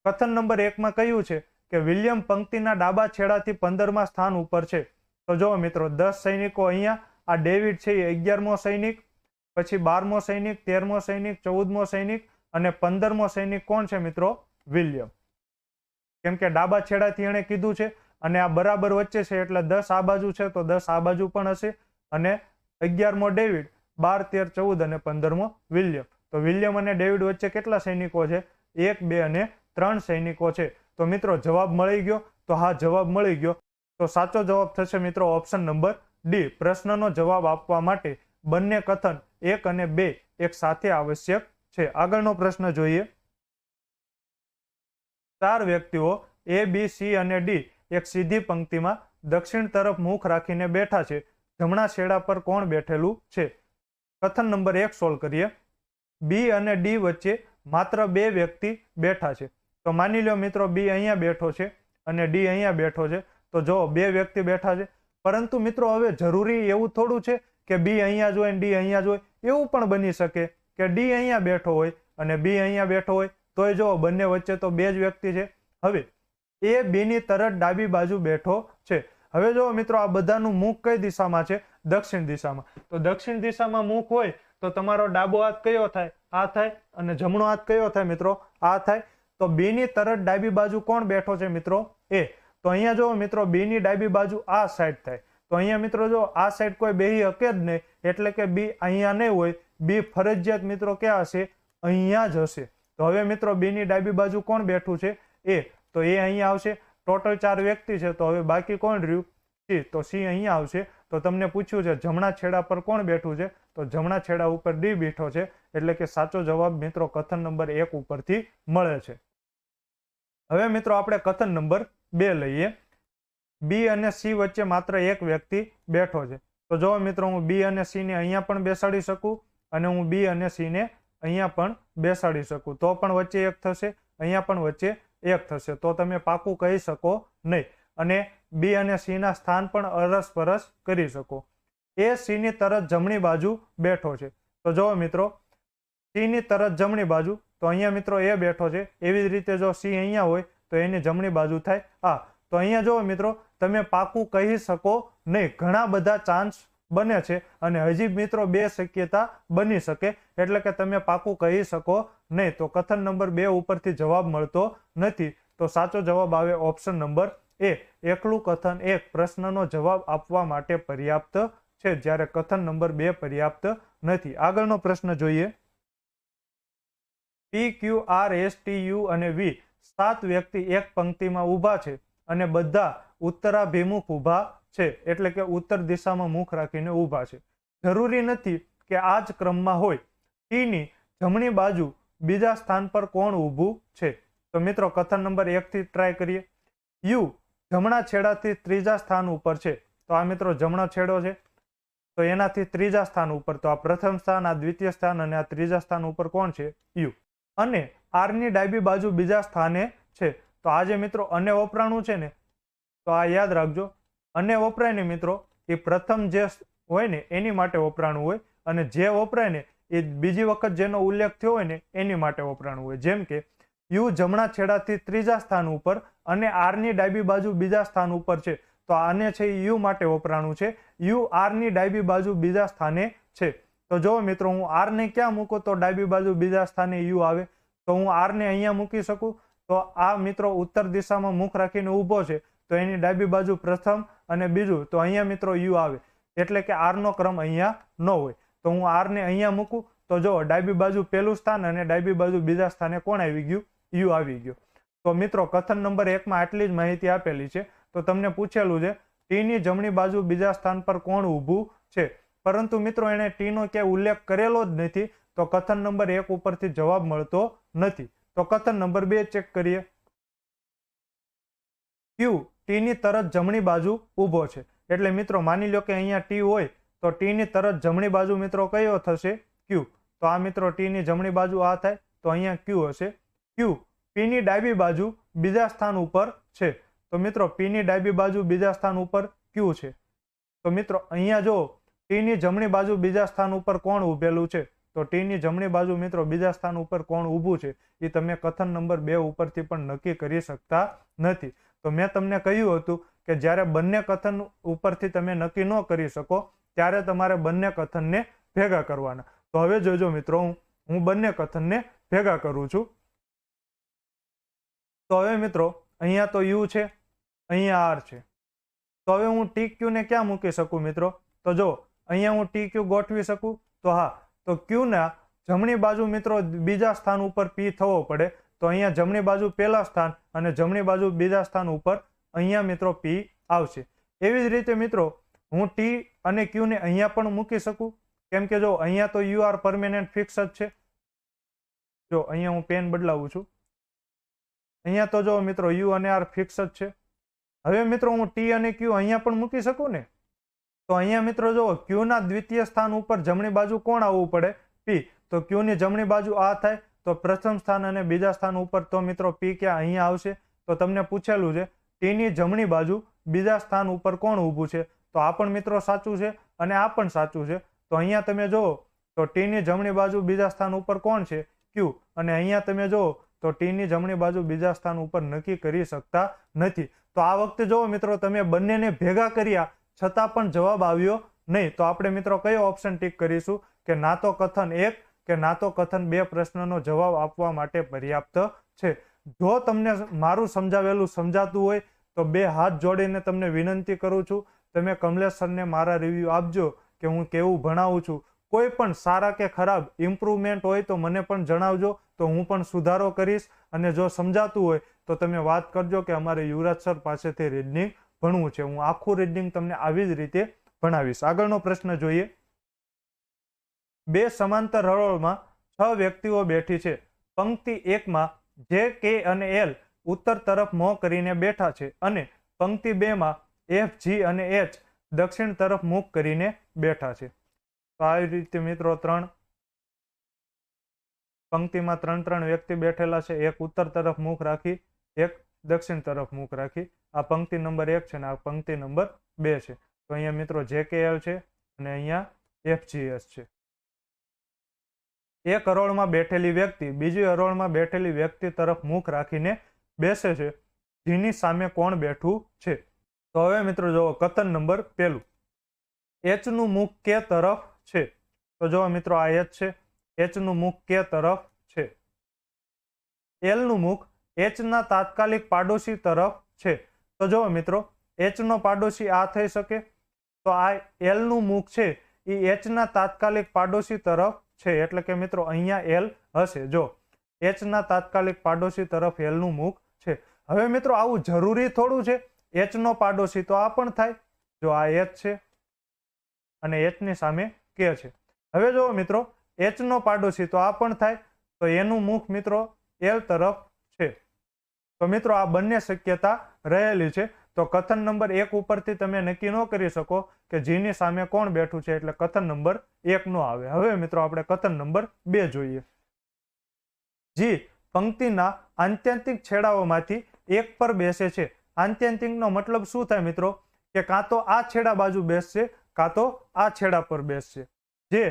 કથન નંબર 1 માં કહ્યું છે કે વિલિયમ પંક્તિના ડાબા છેડાથી 15મા સ્થાન ઉપર છે. તો જો મિત્રો 10 સૈનિકો અહીંયા, આ ડેવિડ છે એ 11મો સૈનિક, પછી 12મો સૈનિક, 13મો સૈનિક, 14મો સૈનિક અને 15મો સૈનિક કોણ છે મિત્રો? વિલિયમ. કેમ કે ડાબા છેડાથી એણે કીધું છે અને આ બરાબર વચ્ચે છે એટલે 10 આ બાજુ છે તો 10 આ બાજુ પણ હશે. અને 11મો ડેવિડ, 12, 13, 14 અને 15મો વિલિયમ. તો વિલિયમ અને ડેવિડ વચ્ચે કેટલા સૈનિકો છે? 1, 2 અને 3 સૈનિકો છે. તો મિત્રો જવાબ મળી ગયો? તો હા, જવાબ મળી ગયો. તો સાચો જવાબ થશે મિત્રો ઓપ્શન નંબર ડી. પ્રશ્નનો જવાબ આપવા માટે બંને કથન 1 અને 2 એક સાથે આવશ્યક છે. આગળનો પ્રશ્ન જોઈએ. 4 વ્યક્તિઓ A, B, C અને D એક સીધી પંક્તિમાં દક્ષિણ તરફ મુખ રાખીને બેઠા છે. જમણા છેડા પર કોણ બેઠેલું છે? કથન નંબર 1 સોલ્વ કરીએ. B અને D વચ્ચે માત્ર 2 વ્યક્તિ બેઠા છે. તો માની લો મિત્રો B અહીંયા બેઠો છે અને D અહીંયા બેઠો છે. તો જો 2 વ્યક્તિ બેઠા છે. પરંતુ મિત્રો હવે જરૂરી એવું થોડું છે કે B અહીંયા જ હોય D અહીંયા જ હોય. એવું પણ બની શકે કે D અહીંયા બેઠો હોય અને B અહીંયા બેઠો હોય. તોય જો બંને વચ્ચે તો 2 જ વ્યક્તિ છે. હવે A B ની તરફ ડાબી બાજુ બેઠો છે. હવે જો મિત્રો આ બધાનું મુખ કઈ દિશામાં છે? દક્ષિણ દિશામાં. તો દક્ષિણ દિશામાં મુખ હોય તો તમારો ડાબો હાથ કયો થાય? આ થાય. અને જમણો હાથ કયો થાય મિત્રો? આ થાય. તો B ની તરફ ડાબી બાજુ કોણ બેઠો છે મિત્રો? A. તો અહીંયા જો મિત્રો B ની ડાબી બાજુ આ સાઈડ થાય. તો અહીંયા મિત્રો જો આ સાઈડ કોઈ બેહી શકે જ નહીં, એટલે કે B અહીંયા નહીં હોય. B ફરજિયાત મિત્રો ક્યાં હશે? અહીંયા જ હશે. તો હવે મિત્રો B ની ડાબી બાજુ કોણ બેઠું છે? A. તો A અહીંયા આવશે. ટોટલ 4 વ્યક્તિ છે તો હવે બાકી કોણ રહ્યું? C. તો C અહીંયા આવશે. તો તમને પૂછ્યું છે જમણા છેડા પર કોણ બેઠું છે? તો જમણા છેડા ઉપર D બેઠો છે. એટલે કે સાચો જવાબ મિત્રો કથન નંબર 1 ઉપરથી મળે છે. હવે મિત્રો આપણે કથન નંબર 2 લઈએ. B અને C વચ્ચે માત્ર એક વ્યક્તિ બેઠો છે. તો જો મિત્રો હું B અને C ને અહીંયા પણ બેસાડી શકું અને હું B અને C ને અહીંયા પણ બેસાડી શકું. તો પણ વચ્ચે એક થશે, અહીંયા પણ વચ્ચે એક થશે. તો તમે પાકું કહી શકો નહીં. અને B અને C ના સ્થાન પણ અરસપરસ કરી શકો. A C ની તરત જમણી બાજુ બેઠો છે. તો જો મિત્રો C ની તરત જમણી બાજુ, તો અહીંયા મિત્રો A બેઠો છે. એવી જ રીતે જો C અહીંયા હોય તો એની જમણી બાજુ થાય આ. તો અહીંયા જો મિત્રો તમે પાકું કહી શકો નહીં. ઘણા બધા ચાન્સ બને છે અને હજી મિત્રો 2 શક્યતા બની શકે. એટલે કે તમે પાકું કહી શકો નહીં. તો કથન નંબર 2 ઉપરથી જવાબ મળતો નથી. તો સાચો જવાબ આવે ઓપ્શન નંબર A. એકલું કથન 1 પ્રશ્નનો જવાબ આપવા માટે પર્યાપ્ત છે, જ્યારે કથન નંબર 2 પર્યાપ્ત નથી. આગળનો પ્રશ્ન જોઈએ. P, Q, R, S, T, U અને V 7 વ્યક્તિ એક પંક્તિમાં ઊભા છે અને બધા ઉત્તરાભિમુખ ઊભા છે. એટલે કે ઉત્તર દિશામાં મુખ રાખીને ઊભા છે. જરૂરી નથી કે આ જ ક્રમમાં હોય. T ની જમણી બાજુ બીજા સ્થાન પર કોણ ઊભું છે? તો મિત્રો કથન નંબર 1 થી ટ્રાય કરીએ. U જમણા છેડાથી ત્રીજા સ્થાન ઉપર છે. તો આ મિત્રો જમણો છેડો છે તો એનાથી ત્રીજા સ્થાન ઉપર. તો આ પ્રથમ સ્થાન, આ દ્વિતીય સ્થાન અને આ ત્રીજા સ્થાન ઉપર કોણ છે? U. અને R ની ડાબી બાજુ બીજા સ્થાને છે. તો આ જે મિત્રો અને વપરાણું છે ને, તો આ યાદ રાખજો. અને વપરાય ને મિત્રો એ પ્રથમ જે હોય ને એની માટે વપરાણું હોય, અને જે વપરાય ને એ બીજી વખત જેનો ઉલ્લેખ થયો હોય ને એની માટે વપરાણું હોય. જેમ કે U જમણા છેડાથી ત્રીજા સ્થાન ઉપર અને R ની ડાબી બાજુ બીજા સ્થાન ઉપર છે. તો આને છે U માટે વપરાણું છે. U R ની ડાબી બાજુ બીજા સ્થાને છે. તો જો મિત્રો હું R ને ક્યાં મૂકું તો ડાબી બાજુ બીજા સ્થાને U આવે. તો હું R ને અહીંયા મૂકી શકું. તો આ મિત્રો ઉત્તર દિશામાં મુખ રાખીને ઊભો છે તો એની ડાબી બાજુ પ્રથમ અને બીજું, તો અહીંયા મિત્રો U આવે. એટલે કે R નો ક્રમ અહીંયા ન હોય. તો હું R ને અહીંયા મૂકું તો જો ડાબી બાજુ પહેલું સ્થાન અને ડાબી બાજુ બીજા સ્થાને કોણ આવી ગયું? U આવી ગયો. તો મિત્રો કથન નંબર 1 માં આટલી જ માહિતી આપેલી છે. તો તમને પૂછેલું છે T ની જમણી બાજુ બીજા સ્થાન પર કોણ ઊભું છે, પરંતુ મિત્રો એને T નો ક્યાંય ઉલ્લેખ કરેલો જ નથી. તો કથન નંબર 1 ઉપરથી જવાબ મળતો નથી. તો કથન નંબર 2 ચેક કરીએ. Q T ની તરત જમણી બાજુ ઊભો છે. એટલે મિત્રો માની લો કે અહીંયા T હોય તો T ની તરત જમણી બાજુ મિત્રો કયો થશે? Q. તો આ મિત્રો T ની જમણી બાજુ આ થાય તો અહીંયા Q હશે. Q P ની ડાબી બાજુ બીજા સ્થાન ઉપર છે. તો મિત્રો P ની ડાબી બાજુ બીજા સ્થાન ઉપર Q છે. તો મિત્રો અહીંયા જો T ની જમણી બાજુ બીજા સ્થાન ઉપર કોણ ઊભેલું છે? તો T ની જમણી બાજુ મિત્રો બીજા સ્થાન ઉપર કોણ ઊભું છે એ તમે કથન નંબર 2 ઉપરથી પણ નક્કી કરી શકતા નથી. તો મેં તમને કહ્યું હતું કે જ્યારે બંને કથન ઉપરથી તમે નક્કી ન કરી શકો ત્યારે તમારે બંને કથનને ભેગા કરવાના. તો હવે જોજો મિત્રો હું બંને કથનને ભેગા કરું છું. તો હવે મિત્રો અહીંયા તો યુ છે, અહીંયા આર છે. તો હવે હું ટી ક્યુ ને ક્યાં મૂકી શકું મિત્રો? તો જો અહીંયા હું ટી ક્યુ ગોઠવી શકું. તો હા, તો ક્યુ ના જમણી બાજુ મિત્રો બીજા સ્થાન ઉપર પી થવો પડે. તો અહીંયા જમણી બાજુ પહેલા સ્થાન અને જમણી બાજુ બીજા સ્થાન ઉપર અહીંયા મિત્રો પી આવશે. એવી જ રીતે મિત્રો હું ટી અને ક્યુ ને અહીંયા પણ મૂકી શકું, કેમ કે જો અહીંયા તો યુ આર પરમેનન્ટ ફિક્સ જ છે. જો અહીંયા હું પેન બદલાવું છું. અહીંયા તો જો મિત્રો યુ અને આર ફિક્સ જ છે. હવે મિત્રો હું ટી અને ક્યુ અહીંયા પણ મૂકી શકું ને? તો અહીંયા મિત્રો જો ક્યુ ના દ્વિતીય સ્થાન ઉપર જમણી બાજુ કોણ આવવું પડે? પી. તો ક્યુ ની જમણી બાજુ આ થાય, તો પ્રથમ સ્થાન અને બીજા સ્થાન ઉપર તો મિત્રો પી ક્યાં? અહીંયા આવશે. તો તમને પૂછેલું છે ટી ની જમણી બાજુ બીજા સ્થાન ઉપર કોણ ઊભું છે? તો આ પણ મિત્રો સાચું છે અને આ પણ સાચું છે. તો અહીંયા તમે જુઓ તો ટી ની જમણી બાજુ બીજા સ્થાન ઉપર કોણ છે? ક્યુ. અને અહીંયા તમે જુઓ તો ટી ની જમણી બાજુ બીજા સ્થાન ઉપર નક્કી કરી શકતા નથી. તો આ વખતે જુઓ મિત્રો તમે બંનેને ભેગા કર્યા છતાં પણ જવાબ આવ્યો નહીં. તો આપણે મિત્રો કયો ઓપ્શન ટીક કરીશું કે ના તો કથન 1 કે ના તો કથન 2 પ્રશ્નનો જવાબ આપવા માટે પર્યાપ્ત છે. જો તમને મારું સમજાવેલું સમજાતું હોય તો બે હાથ જોડીને તમને વિનંતી કરું છું, તમે કમલેશ સરને મારા રિવ્યુ આપજો કે હું કેવું ભણાવું છું. કોઈ પણ સારા કે ખરાબ ઇમ્પ્રુવમેન્ટ હોય તો મને પણ જણાવજો, તો હું પણ સુધારો કરીશ. અને જો સમજાતું હોય તો તમે વાત કરજો કે અમારે યુવરાજ સર પાસેથી રીડિંગ ભણવું છે. હું આખું રીડિંગ તમને આવી જ રીતે ભણાવીશ. આગળનો પ્રશ્ન જોઈએ. બે સમાંતર હરોળમાં 6 વ્યક્તિઓ બેઠી છે. પંક્તિ 1 માં જે, કે અને એલ ઉત્તર તરફ મોં કરીને બેઠા છે અને પંક્તિ 2 માં એફ, જી અને એચ દક્ષિણ તરફ મુખ કરીને બેઠા છે. તો આવી રીતે મિત્રો પંક્તિમાં 3 વ્યક્તિ બેઠેલા છે. એક ઉત્તર તરફ મુખ રાખી, એક દક્ષિણ તરફ મુખ રાખી. આ પંક્તિ નંબર 1 છે અને આ પંક્તિ નંબર 2 છે. તો અહીંયા મિત્રો જે, કે એલ છે અને અહીંયા એફ, જી, એચ છે. એક હરોળમાં બેઠેલી વ્યક્તિ બીજી હરોળમાં બેઠેલી વ્યક્તિ તરફ મુખ રાખીને બેસે છે. જેની સામે કોણ બેઠું છે? તો હવે મિત્રો જુઓ કથન નંબર 1. એચ નું મુખ કે તરફ છે. તો જુઓ મિત્રો આ એચ છે, એચ નું મુખ કે તરફ છે. એલ નું મુખ એચ ના તાત્કાલિક પાડોશી તરફ છે. તો જુઓ મિત્રો એચ નો પાડોશી આ થઈ શકે. તો આ એલ નું મુખ છે એ એચ ના તાત્કાલિક પાડોશી તરફ છે, એટલે કે મિત્રો અહીંયા એલ હશે. જો એચ ના તાત્કાલિક પાડોશી તરફ એલ નું મુખ છે. હવે મિત્રો આવું જરૂરી થોડું છે એચ નો પાડોશી તો આ પણ થાય. જો આ એચ છે અને એચ ની સામે કે છે. હવે જો મિત્રો એચ નો પાડોશી તો આ પણ થાય, તો એનું મુખ મિત્રો એલ તરફ છે. તો મિત્રો આ બંને શક્યતા રહેલી છે. તો કથન નંબર 1 ઉપરથી તમે નક્કી ન કરી શકો કે જીની સામે કોણ બેઠું છે, એટલે કથન નંબર 1 નો આવે. હવે મિત્રો આપણે કથન નંબર 2 જોઈએ. જી પંક્તિના આત્યંતિક છેડાઓમાંથી એક પર બેસે છે. આત્યંતિક નો મતલબ શું થાય મિત્રો? કે કાં તો આ છેડા બાજુ બેસશે કાં તો આ છેડા પર બેસશે. જે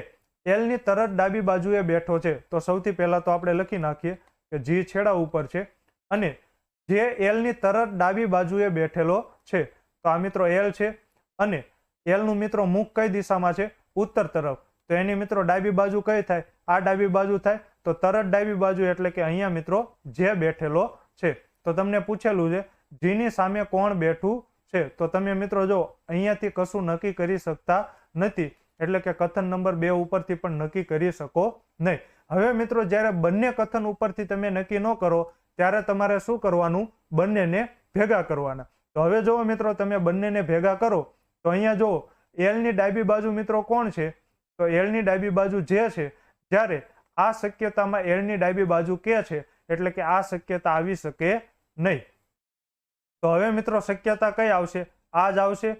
એલ ની તરત ડાબી બાજુએ બેઠો છે, તો સૌથી પહેલા તો આપણે લખી નાખીએ કે જી છેડા ઉપર છે અને જે એલ ની તરત ડાબી બાજુએ બેઠેલો છે. તો આ મિત્રો એલ છે અને એલ નું મિત્રો મુખ કઈ દિશામાં છે? ઉત્તર તરફ. તો એની મિત્રો ડાબી બાજુ કઈ થાય? આ ડાબી બાજુ થાય. તો તરત ડાબી બાજુ એટલે કે અહીંયા મિત્રો જે બેઠેલો છે. તો તમને પૂછેલું છે જીની સામે કોણ બેઠું છે. તો તમે મિત્રો જો અહીંયાથી કશું નક્કી કરી શકતા નથી, એટલે કે કથન નંબર 2 ઉપરથી પણ નક્કી કરી શકો નહીં. હવે મિત્રો જ્યારે બંને કથન ઉપરથી તમે નક્કી ન કરો ત્યારે તમારે શું કરવાનું? બંનેને ભેગા કરવાના. તો હવે જો મિત્રો તમે બંનેને ભેગા કરો તો અહીંયા જો એલ ની ડાબી બાજુ મિત્રો કોણ છે? તો એલ ની ડાબી બાજુ જે છે. જ્યારે આ શક્યતામાં એલ ની ડાબી બાજુ કે છે, એટલે કે આ શક્યતા આવી શકે નહીં. તો હવે મિત્રો શક્યતા કઈ આવશે? આ જ આવશે.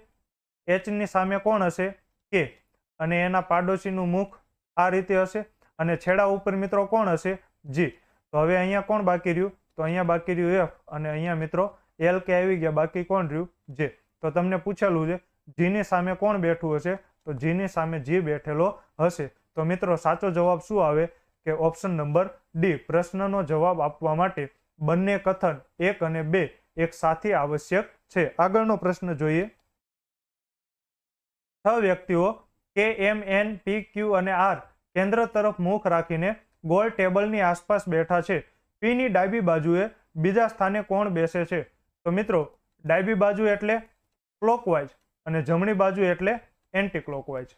એચ ની સામે કોણ હશે? કે. અને એના પાડોશીનું મુખ આ રીતે હશે અને છેડા ઉપર મિત્રો કોણ હશે? જી. તો હવે અહીંયા કોણ બાકી રહ્યું? તો અહીંયા બાકી રહ્યું એફ અને અહીંયા મિત્રો એલ કે આવી ગયા, બાકી કોણ રહ્યું? જે. તો તમને પૂછેલું છે જીની સામે કોણ બેઠું હશે? તો જીની સામે જી બેઠેલો હશે. તો મિત્રો સાચો જવાબ શું આવે? કે ઓપ્શન નંબર ડી. પ્રશ્નનો જવાબ આપવા માટે બંને કથન 1 અને 2 એક સાથે આવશ્યક છે. આગળનો પ્રશ્ન જોઈએ. 6 વ્યક્તિઓ કે, એમ, એન, પી, ક્યુ અને આર કેન્દ્ર તરફ મુખ રાખીને ગોળ ટેબલની આસપાસ બેઠા છે. પી ની ડાબી બાજુએ બીજા સ્થાને કોણ બેસે છે? તો મિત્રો ડાબી બાજુ એટલે ક્લોકવાઇઝ અને જમણી બાજુ એટલે એન્ટી ક્લોકવાઇઝ.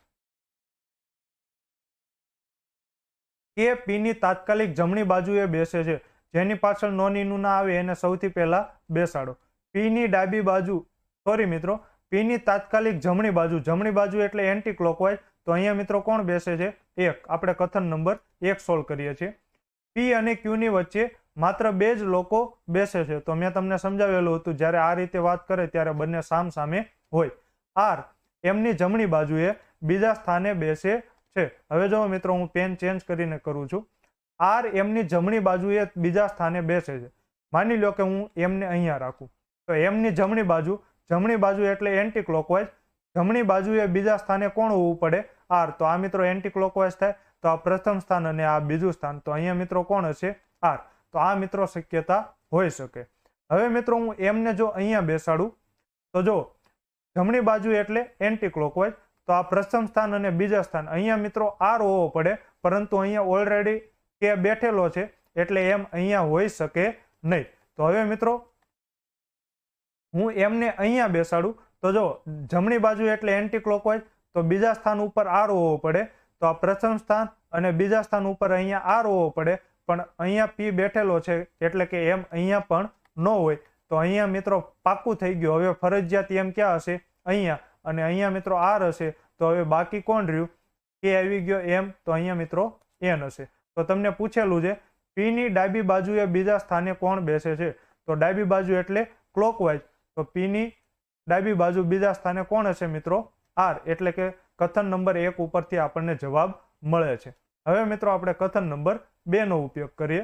કે પી ની તાત્કાલિક જમણી બાજુએ બેસે છે. જેની પાછળ નોનીનું ના આવે એને સૌથી પહેલા બેસાડો. પી ની ડાબી બાજુ સોરી મિત્રો પી ની તાત્કાલિક જમણી બાજુ એટલે એન્ટી ક્લોકવાઇઝ. તો અહીંયા મિત્રો કોણ બેસે છે? 1. આપણે કથન નંબર 1 સોલ્વ કરીએ છીએ. પી અને ક્યુ ની વચ્ચે માત્ર 2 જ લોકો બેસે છે. તો મેં તમને સમજાવેલું હતું જ્યારે આ રીતે વાત કરે ત્યારે બંને સામ સામે હોય. આર એમની જમણી બાજુએ બીજા સ્થાને બેસે છે. હવે જો મિત્રો હું પેન ચેન્જ કરીને કરું છું. આર એમની જમણી બાજુએ બીજા સ્થાને બેસે છે. માની લો કે હું એમને અહીંયા રાખું તો એમની જમણી બાજુ એટલે એન્ટી ક્લોકવાઇઝ. જમણી બાજુએ બીજા સ્થાને કોણ હોવું પડે? આર. તો આ મિત્રો એન્ટી ક્લોકવાઇઝ થાય. તો આ પ્રથમ સ્થાન અને આ બીજું સ્થાન. તો અહીંયા મિત્રો કોણ હશે? આર. તો આ મિત્રો શક્યતા હોઈ શકે. હવે મિત્રો હું એમને જો અહીંયા બેસાડું તો જો જમણી બાજુ એટલે એન્ટી ક્લોકવાઇઝ. તો આ પ્રથમ સ્થાન અને બીજા સ્થાન અહીંયા મિત્રો આર હોવો પડે, પરંતુ અહીંયા ઓલરેડી કે બેઠેલો છે એટલે એમ અહીંયા હોઈ શકે નહીં. તો હવે મિત્રો હું એમને અહીંયા બેસાડું તો જો જમણી બાજુ એટલે એન્ટી ક્લોકવાઇઝ, તો બીજા સ્થાન ઉપર આર હોવો પડે. તો આ પ્રથમ સ્થાન અને બીજા સ્થાન ઉપર અહીંયા આર હોવો પડે, પણ અહીંયા પી બેઠેલો છે એટલે કે એમ અહીંયા પણ ન હોય. તો અહીંયા મિત્રો પાક્કું થઈ ગયું. હવે ફરજિયાત એમ ક્યાં હશે? અહીંયા. અને અહીંયા મિત્રો આર હશે. તો હવે બાકી કોણ રહ્યું? કે આવી ગયો એમ. તો અહીંયા મિત્રો એન હશે. તો તમને પૂછેલું છે પી ની ડાબી બાજુએ બીજા સ્થાને કોણ બેસે છે? તો ડાબી બાજુ એટલે ક્લોકવાઇઝ. તો પી ની ડાબી બાજુ બીજા સ્થાને કોણ હશે મિત્રો? આર. એટલે કે કથન નંબર 1 ઉપરથી આપણને જવાબ મળે છે. હવે મિત્રો આપણે કથન નંબર 2 નો ઉપયોગ કરીએ.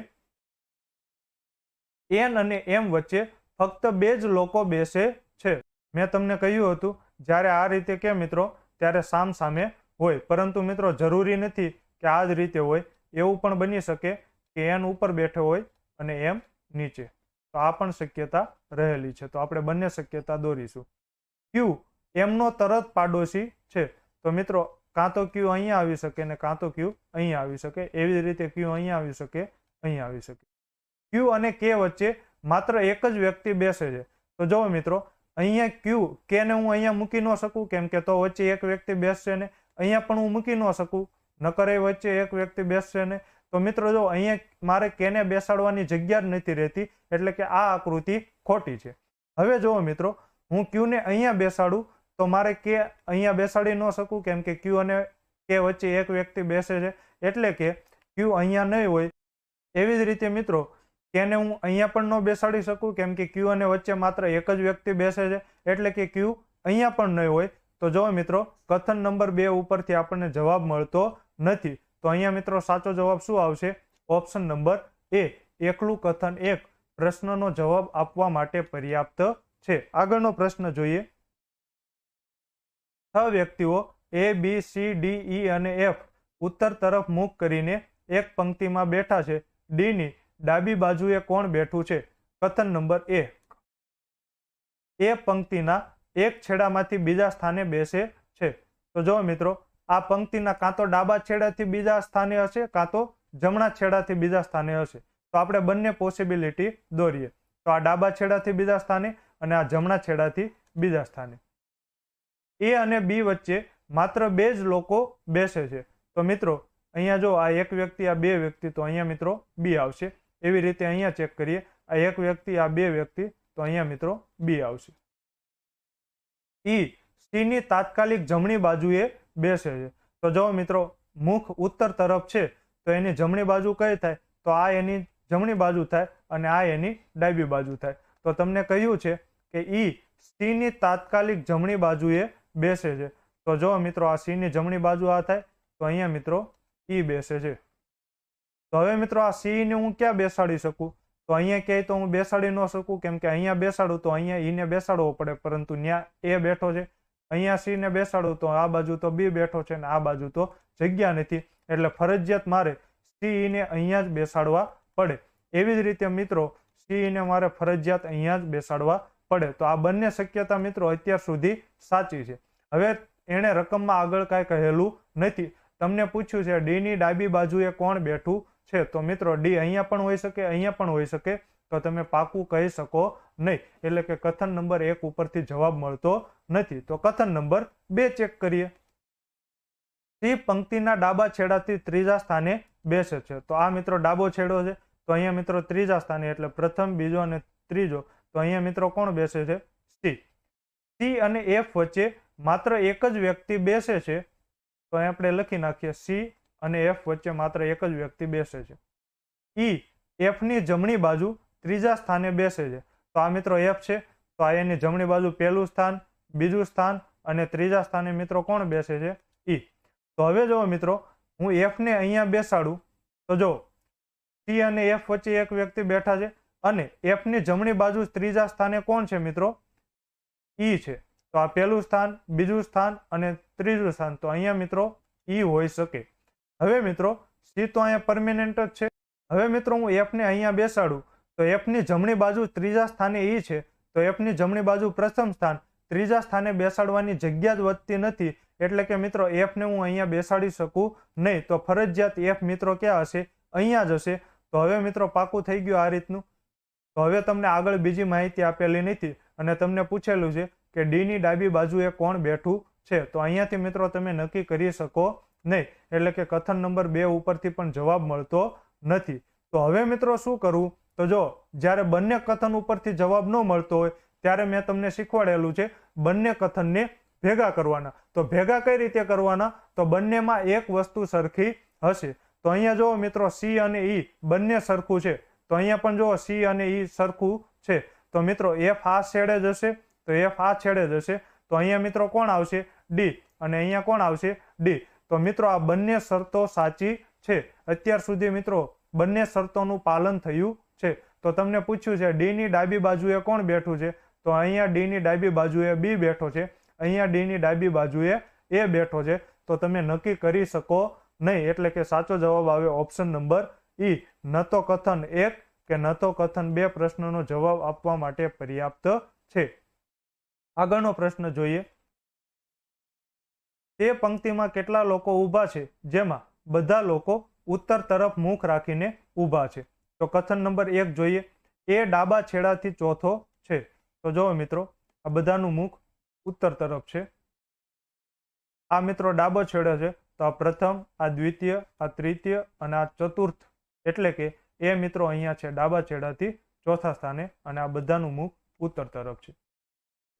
એન અને એમ વચ્ચે ફક્ત 2 જ લોકો બેસે છે. મેં તમને કહ્યું હતું જ્યારે આ રીતે કે મિત્રો ત્યારે સામ સામે હોય, પરંતુ મિત્રો જરૂરી નથી કે આ જ રીતે હોય. એવું પણ બની શકે કે એન ઉપર બેઠો હોય અને એમ નીચે. તો આ પણ શક્યતા રહેલી છે. તો આપણે બંને શક્યતા દોરીશું. ક્યુ એમનો તરત પાડોશી છે. તો મિત્રો કાં તો ક્યુ અહીંયા આવી શકે ને કાં તો ક્યુ અહીંયા આવી શકે. એવી જ રીતે ક્યુ અહીંયા આવી શકે, અહીંયા આવી શકે. ક્યુ અને કે વચ્ચે માત્ર એક જ વ્યક્તિ બેસે છે. તો જુઓ મિત્રો અહીંયા ક્યુ કે ને હું અહીંયા મૂકી ન શકું, કેમ કે તો વચ્ચે એક વ્યક્તિ બેસશે ને. અહીંયા પણ હું મૂકી ન શકું, નકર એ વચ્ચે એક વ્યક્તિ બેસશે ને. તો મિત્રો જો અહીંયા મારે કેને બેસાડવાની જગ્યા જ નથી રહેતી, એટલે કે આ આકૃતિ ખોટી છે. હવે જુઓ મિત્રો હું ક્યુ ને અહીંયા બેસાડું તો મારે કે અહીંયા બેસાડી ન શકું, કેમ કે ક્યુ અને કે વચ્ચે એક વ્યક્તિ બેસે છે, એટલે કે ક્યુ અહીંયા નહીં હોય. એવી જ રીતે મિત્રો કેને હું અહીંયા પણ ન બેસાડી શકું, કેમ કે ક્યુ અને વચ્ચે માત્ર એક જ વ્યક્તિ બેસે છે, એટલે કે ક્યુ અહીંયા પણ નહીં હોય. તો જો મિત્રો કથન નંબર 2 ઉપરથી આપણને જવાબ મળતો નથી. તો અહીંયા મિત્રો સાચો જવાબ શું આવશે? ઓપ્શન નંબર એ, એકલું કથન 1 પ્રશ્નનો જવાબ આપવા માટે પર્યાપ્ત છે. આગળનો પ્રશ્ન જોઈએ. 6 વ્યક્તિઓ A, B, C, D, E અને F ઉત્તર તરફ મુખ કરીને એક પંક્તિમાં બેઠા છે. ડી ની ડાબી બાજુએ કોણ બેઠું છે? કથન નંબર એ, પંક્તિના એક છેડામાંથી બીજા સ્થાને બેસે છે. તો જો મિત્રો આ પંક્તિના કાં તો ડાબા છેડાથી બીજા સ્થાને હશે, કાં તો જમણા છેડાથી બીજા સ્થાને હશે. તો આપણે બંને પોસિબિલિટી દોરીએ. તો આ ડાબા છેડાથી બીજા સ્થાને અને આ જમણા છેડાથી બીજા સ્થાને. એ અને બી વચ્ચે માત્ર 2 જ લોકો બેસે છે. તો મિત્રો અહીંયા જો આ એક વ્યક્તિ, આ 2 વ્યક્તિ, તો અહીંયા મિત્રો બી આવશે. એવી રીતે અહીંયા ચેક કરીએ, આ એક વ્યક્તિ, આ 2 વ્યક્તિ, તો અહીંયા મિત્રો બી આવશે. ઈ સી ની તાત્કાલિક જમણી બાજુએ બેસે છે. તો જો મિત્રો મુખ ઉત્તર તરફ છે તો એની જમણી બાજુ કઈ થાય? તો આ એની જમણી બાજુ થાય અને આ એની ડાબી બાજુ થાય. તો તમને કહ્યું છે કે ઈ સી ની તાત્કાલિક જમણી બાજુએ બેસે છે. તો જો મિત્રો આ સી ની જમણી બાજુ આ થાય, તો અહીંયા મિત્રો ઈ બેસે છે. તો હવે મિત્રો આ સી ને હું ક્યાં બેસાડી શકું? તો અહીંયા ક્યાંય તો હું બેસાડી ન શકું, કેમ કે અહીંયા બેસાડું તો અહીંયા ઈ ને બેસાડવો પડે, પરંતુ ત્યાં એ બેઠો છે. અહીંયા સી ને બેસાડું તો આ બાજુ તો બી બેઠો છે ને આ બાજુ તો જગ્યા નથી, એટલે ફરજિયાત મારે સી ને અહીંયા જ બેસાડવા પડે. એવી જ રીતે મિત્રો સી ને મારે ફરજિયાત અહીંયા જ બેસાડવા પડે. તો આ બંને શક્યતા મિત્રો અત્યાર સુધી સાચી છે. હવે એણે રકમમાં આગળ કાંઈ કહેલું નથી. તમને પૂછ્યું છે ડી ની ડાબી બાજુએ કોણ બેઠું છે. તો મિત્રો ડી અહીંયા પણ હોઈ શકે, અહીંયા પણ હોઈ શકે, તો તમે પાકું કહી શકો નહીં. એટલે કે કથન નંબર 1 ઉપરથી જવાબ મળતો નથી. તો કથન નંબર 2 ચેક કરીએ. સી પંક્તિના ડાબા છેડાથી ત્રીજા સ્થાને બેસે છે. તો આ મિત્રો ડાબો છેડો છે, તો અહીંયા મિત્રો ત્રીજા સ્થાને એટલે પ્રથમ, બીજો અને ત્રીજો. તો અહીંયા મિત્રો કોણ બેસે છે? સી. સી અને એફ વચ્ચે માત્ર એક જ વ્યક્તિ બેસે છે. તો અહીં આપણે લખી નાખીએ સી અને એફ વચ્ચે માત્ર એક જ વ્યક્તિ બેસે છે. ઈ એફની જમણી બાજુ ત્રીજા સ્થાને બેસે છે. તો આ મિત્રો એફ છે, તો આ એની જમણી બાજુ પહેલું સ્થાન, બીજું સ્થાન અને ત્રીજા સ્થાને મિત્રો કોણ બેસે છે? ઈ. તો હવે જો મિત્રો હું એફ ને અહીંયા બેસાડું તો જો સી અને એફ વચ્ચે એક વ્યક્તિ બેઠા છે અને એફ ની જમણી બાજુ ત્રીજા સ્થાને કોણ છે મિત્રો? ઈ છે. તો આ પહેલું સ્થાન, બીજું સ્થાન અને ત્રીજું સ્થાન. તો અહીંયા મિત્રો ઈ હોઈ શકે. હવે મિત્રો સી તો અહીંયા પરમેનન્ટ જ છે. હવે મિત્રો હું એફ ને અહીંયા બેસાડું તો એફ ની જમણી બાજુ ત્રીજા સ્થાને ઈ છે, તો એફ ની જમણી બાજુ પ્રથમ સ્થાન, ત્રીજા સ્થાને બેસાડવાની જગ્યા જ વધતી નથી. એટલે કે મિત્રો એફ ને હું અહીંયા બેસાડી શકું નહીં. તો ફરજિયાત એફ મિત્રો ક્યાં હશે? અહીંયા જ હશે. તો હવે મિત્રો પાકું થઈ ગયું આ રીતનું. તો હવે તમને આગળ બીજી માહિતી આપેલી નથી અને તમને પૂછેલું છે કે ડી ની ડાબી બાજુએ કોણ બેઠું છે. તો અહીંયાથી મિત્રો તમે નક્કી કરી શકો નહીં. એટલે કે કથન નંબર 2 ઉપરથી પણ જવાબ મળતો નથી. તો હવે મિત્રો શું કરવું? તો જો જ્યારે બંને કથન ઉપરથી જવાબ ન મળતો હોય ત્યારે મેં તમને શીખવાડેલું છે બંને કથનને ભેગા કરવાના. તો ભેગા કઈ રીતે કરવાના? તો બંનેમાં એક વસ્તુ સરખી હશે. તો અહીંયા જુઓ મિત્રો સી અને ઈ બંને સરખું છે. તો અહીંયા પણ જુઓ સી અને ઈ સરખું છે. તો મિત્રો એફ આ છેડે જશે, તો એફ આ છેડે જશે. તો અહીંયા મિત્રો કોણ આવશે? ડી. અને અહીંયા કોણ આવશે? ડી. તો મિત્રો આ બંને શરતો સાચી છે. અત્યાર સુધી મિત્રો બંને શરતોનું પાલન થયું છે. તો તમને પૂછ્યું છે ડી ની ડાબી બાજુએ કોણ બેઠું છે? તો અહીંયા ડી ની ડાબી બાજુએ બી બેઠો છે, અહીંયા ડી ની ડાબી બાજુએ એ બેઠો છે. તો તમે નક્કી કરી શકો નહીં. એટલે કે સાચો જવાબ આવે ઓપ્શન નંબર ઈ. ન તો કથન 1 કે ન તો કથન 2 પ્રશ્નનો જવાબ આપવા માટે પર્યાપ્ત છે. આગળનો પ્રશ્ન જોઈએ. તે પંક્તિમાં કેટલા લોકો ઊભા છે જેમાં બધા લોકો ઉત્તર તરફ મુખ રાખીને ઊભા છે? તો કથન નંબર 1 જોઈએ. એ ડાબા છેડાથી ચોથો છે. તો જુઓ મિત્રો આ બધાનું મુખ ઉત્તર તરફ છે. આ મિત્રો ડાબો છેડો છે. તો આ પ્રથમ, આ દ્વિતીય, આ તૃતીય અને આ ચતુર્થ. એટલે કે એ મિત્રો અહીંયા છે ડાબા છેડાથી ચોથા સ્થાને અને આ બધાનું મુખ ઉત્તર તરફ છે.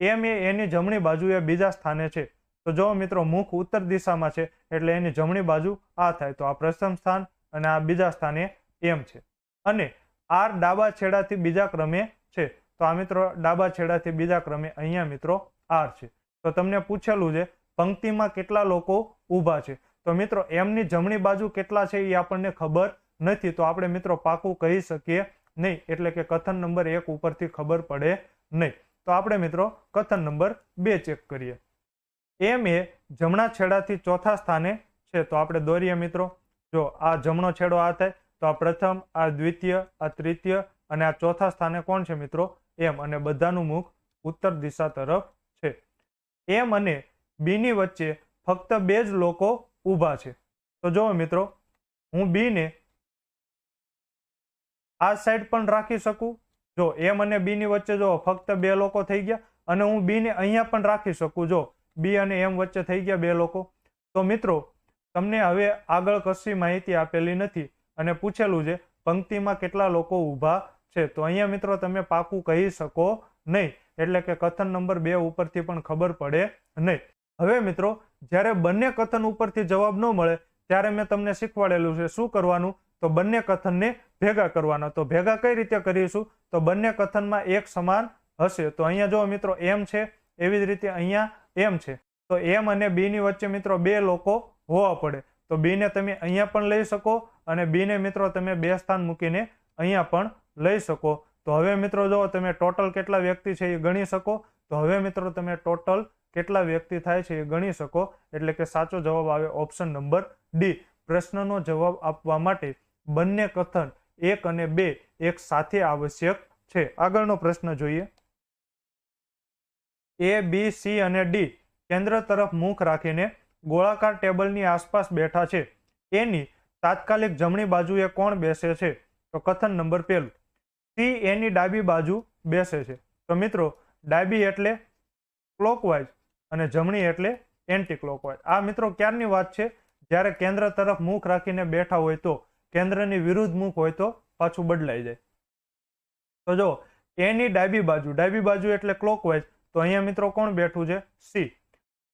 એમ એ એની જમણી બાજુએ બીજા સ્થાને છે. તો જો મિત્રો મુખ ઉત્તર દિશામાં છે એટલે એની જમણી બાજુ આ થાય. તો આ પ્રથમ સ્થાન અને આ બીજા સ્થાને એમ છે. અને આર ડાબા છેડાથી બીજા ક્રમે છે. તો આ મિત્રો ડાબા છેડાથી બીજા ક્રમે અહીંયા મિત્રો આર છે. તો તમને પૂછેલું છે પંક્તિમાં કેટલા લોકો ઊભા છે? તો મિત્રો એમની જમણી બાજુ કેટલા છે એ આપણને ખબર નથી. તો આપણે મિત્રો પાકું કહી શકીએ નહીં. એટલે કે કથન નંબર 1 ઉપરથી ખબર પડે નહીં. તો આપણે મિત્રો કથન નંબર 2 ચેક કરીએ. એમ એ જમણા છેડાથી ચોથા સ્થાને છે. તો આપણે દોરીએ મિત્રો. જો આ જમણો છેડો આ થાય તો આ પ્રથમ, આ દ્વિતીય, આ તૃતીય અને આ ચોથા સ્થાને કોણ છે મિત્રો? એમ. અને બધાનું મુખ ઉત્તર દિશા તરફ છે. એમ અને બી ની વચ્ચે ફક્ત 2 જ લોકો ઊભા છે. તો જો મિત્રો હું બી ને આ સાઈડ પણ રાખી શકું. જો એમ અને બી ની વચ્ચે જો ફક્ત 2 લોકો થઈ ગયા. અને હું બી ને અહીંયા પણ રાખી શકું. જો બી અને એમ વચ્ચે થઈ ગયા 2 લોકો. તો મિત્રો તમને હવે આગળ કશી માહિતી આપેલી નથી અને પૂછેલું છે પંક્તિમાં કેટલા લોકો ઊભા છે. તો અહીંયા મિત્રો તમે પાકું કહી શકો નહીં. એટલે કે કથન નંબર 2 ઉપરથી પણ ખબર પડે નહીં. હવે મિત્રો જ્યારે બંને કથન ઉપરથી જવાબ ન મળે ત્યારે મેં તમને શીખવાડેલું છે શું કરવાનું? તો બંને કથનને ભેગા કરવાના. તો ભેગા કઈ રીતે કરીશું? તો બંને કથનમાં એક સમાન હશે. તો અહીંયા જો મિત્રો એમ છે, એવી જ રીતે અહીંયા એમ છે. તો એમ અને બી ની વચ્ચે મિત્રો 2 લોકો હોવા પડે. તો બી ને તમે અહીંયા પણ લઈ શકો અને બી ને મિત્રો તમે 2 સ્થાન મૂકીને અહીંયા પણ લઈ શકો. તો હવે મિત્રો જો તમે ટોટલ કેટલા વ્યક્તિ છે એ ગણી શકો. તો હવે મિત્રો તમે ટોટલ કેટલા વ્યક્તિ થાય છે એ ગણી શકો. એટલે કે સાચો જવાબ આવે ઓપ્શન નંબર ડી. પ્રશ્નનો જવાબ આપવા માટે બંને કથન 1 અને 2 એક સાથે આવશ્યક છે. આગળનો પ્રશ્ન જોઈએ. એ, બી, સી અને ડી કેન્દ્ર તરફ મુખ રાખીને ગોળાકાર ટેબલની આસપાસ બેઠા છે. એની તાત્કાલિક જમણી બાજુએ કોણ બેસે છે? તો કથન નંબર 1, સી એની ડાબી બાજુ બેસે છે. તો મિત્રો ડાબી એટલે ક્લોકવાઇઝ અને જમણી એટલે એન્ટી ક્લોકવાઇઝ. આ મિત્રો ક્યારની વાત છે? જ્યારે કેન્દ્ર તરફ મુખ રાખીને બેઠા હોય તો, કેન્દ્રની વિરુદ્ધ મુખ હોય તો પાછું બદલાઈ જાય. તો જો એની ડાબી બાજુ એટલે ક્લોકવાઇઝ, તો અહીંયા મિત્રો કોણ બેઠું છે? સી.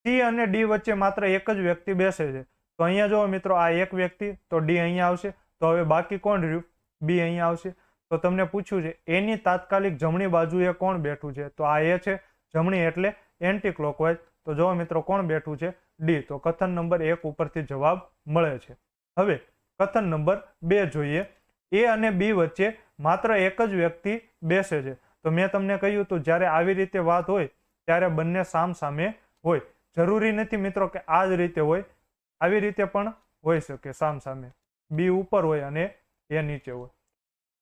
સી અને ડી વચ્ચે માત્ર એક જ વ્યક્તિ બેસે છે. તો અહીંયા જો મિત્રો આ એક વ્યક્તિ, તો ડી અહીંયા આવશે. તો હવે બાકી કોણ રહ્યું? બી અહીંયા આવશે. તો તમને પૂછ્યું છે એની તાત્કાલિક જમણી બાજુએ કોણ બેઠું છે? તો આ એ છે. જમણી એટલે એન્ટી ક્લોકવાઇઝ. તો જો મિત્રો કોણ બેઠું છે? ડી. તો કથન નંબર 1 ઉપરથી જવાબ મળે છે. હવે કથન નંબર 2 જોઈએ. એ અને બી વચ્ચે માત્ર એક જ વ્યક્તિ બેસે છે. તો મેં તમને કહ્યું હતું જ્યારે આવી રીતે વાત હોય ત્યારે બંને સામ સામે હોય. જરૂરી નથી મિત્રો કે આ જ રીતે હોય, આવી રીતે પણ હોઈ શકે સામ સામે. બી ઉપર હોય અને એ નીચે હોય.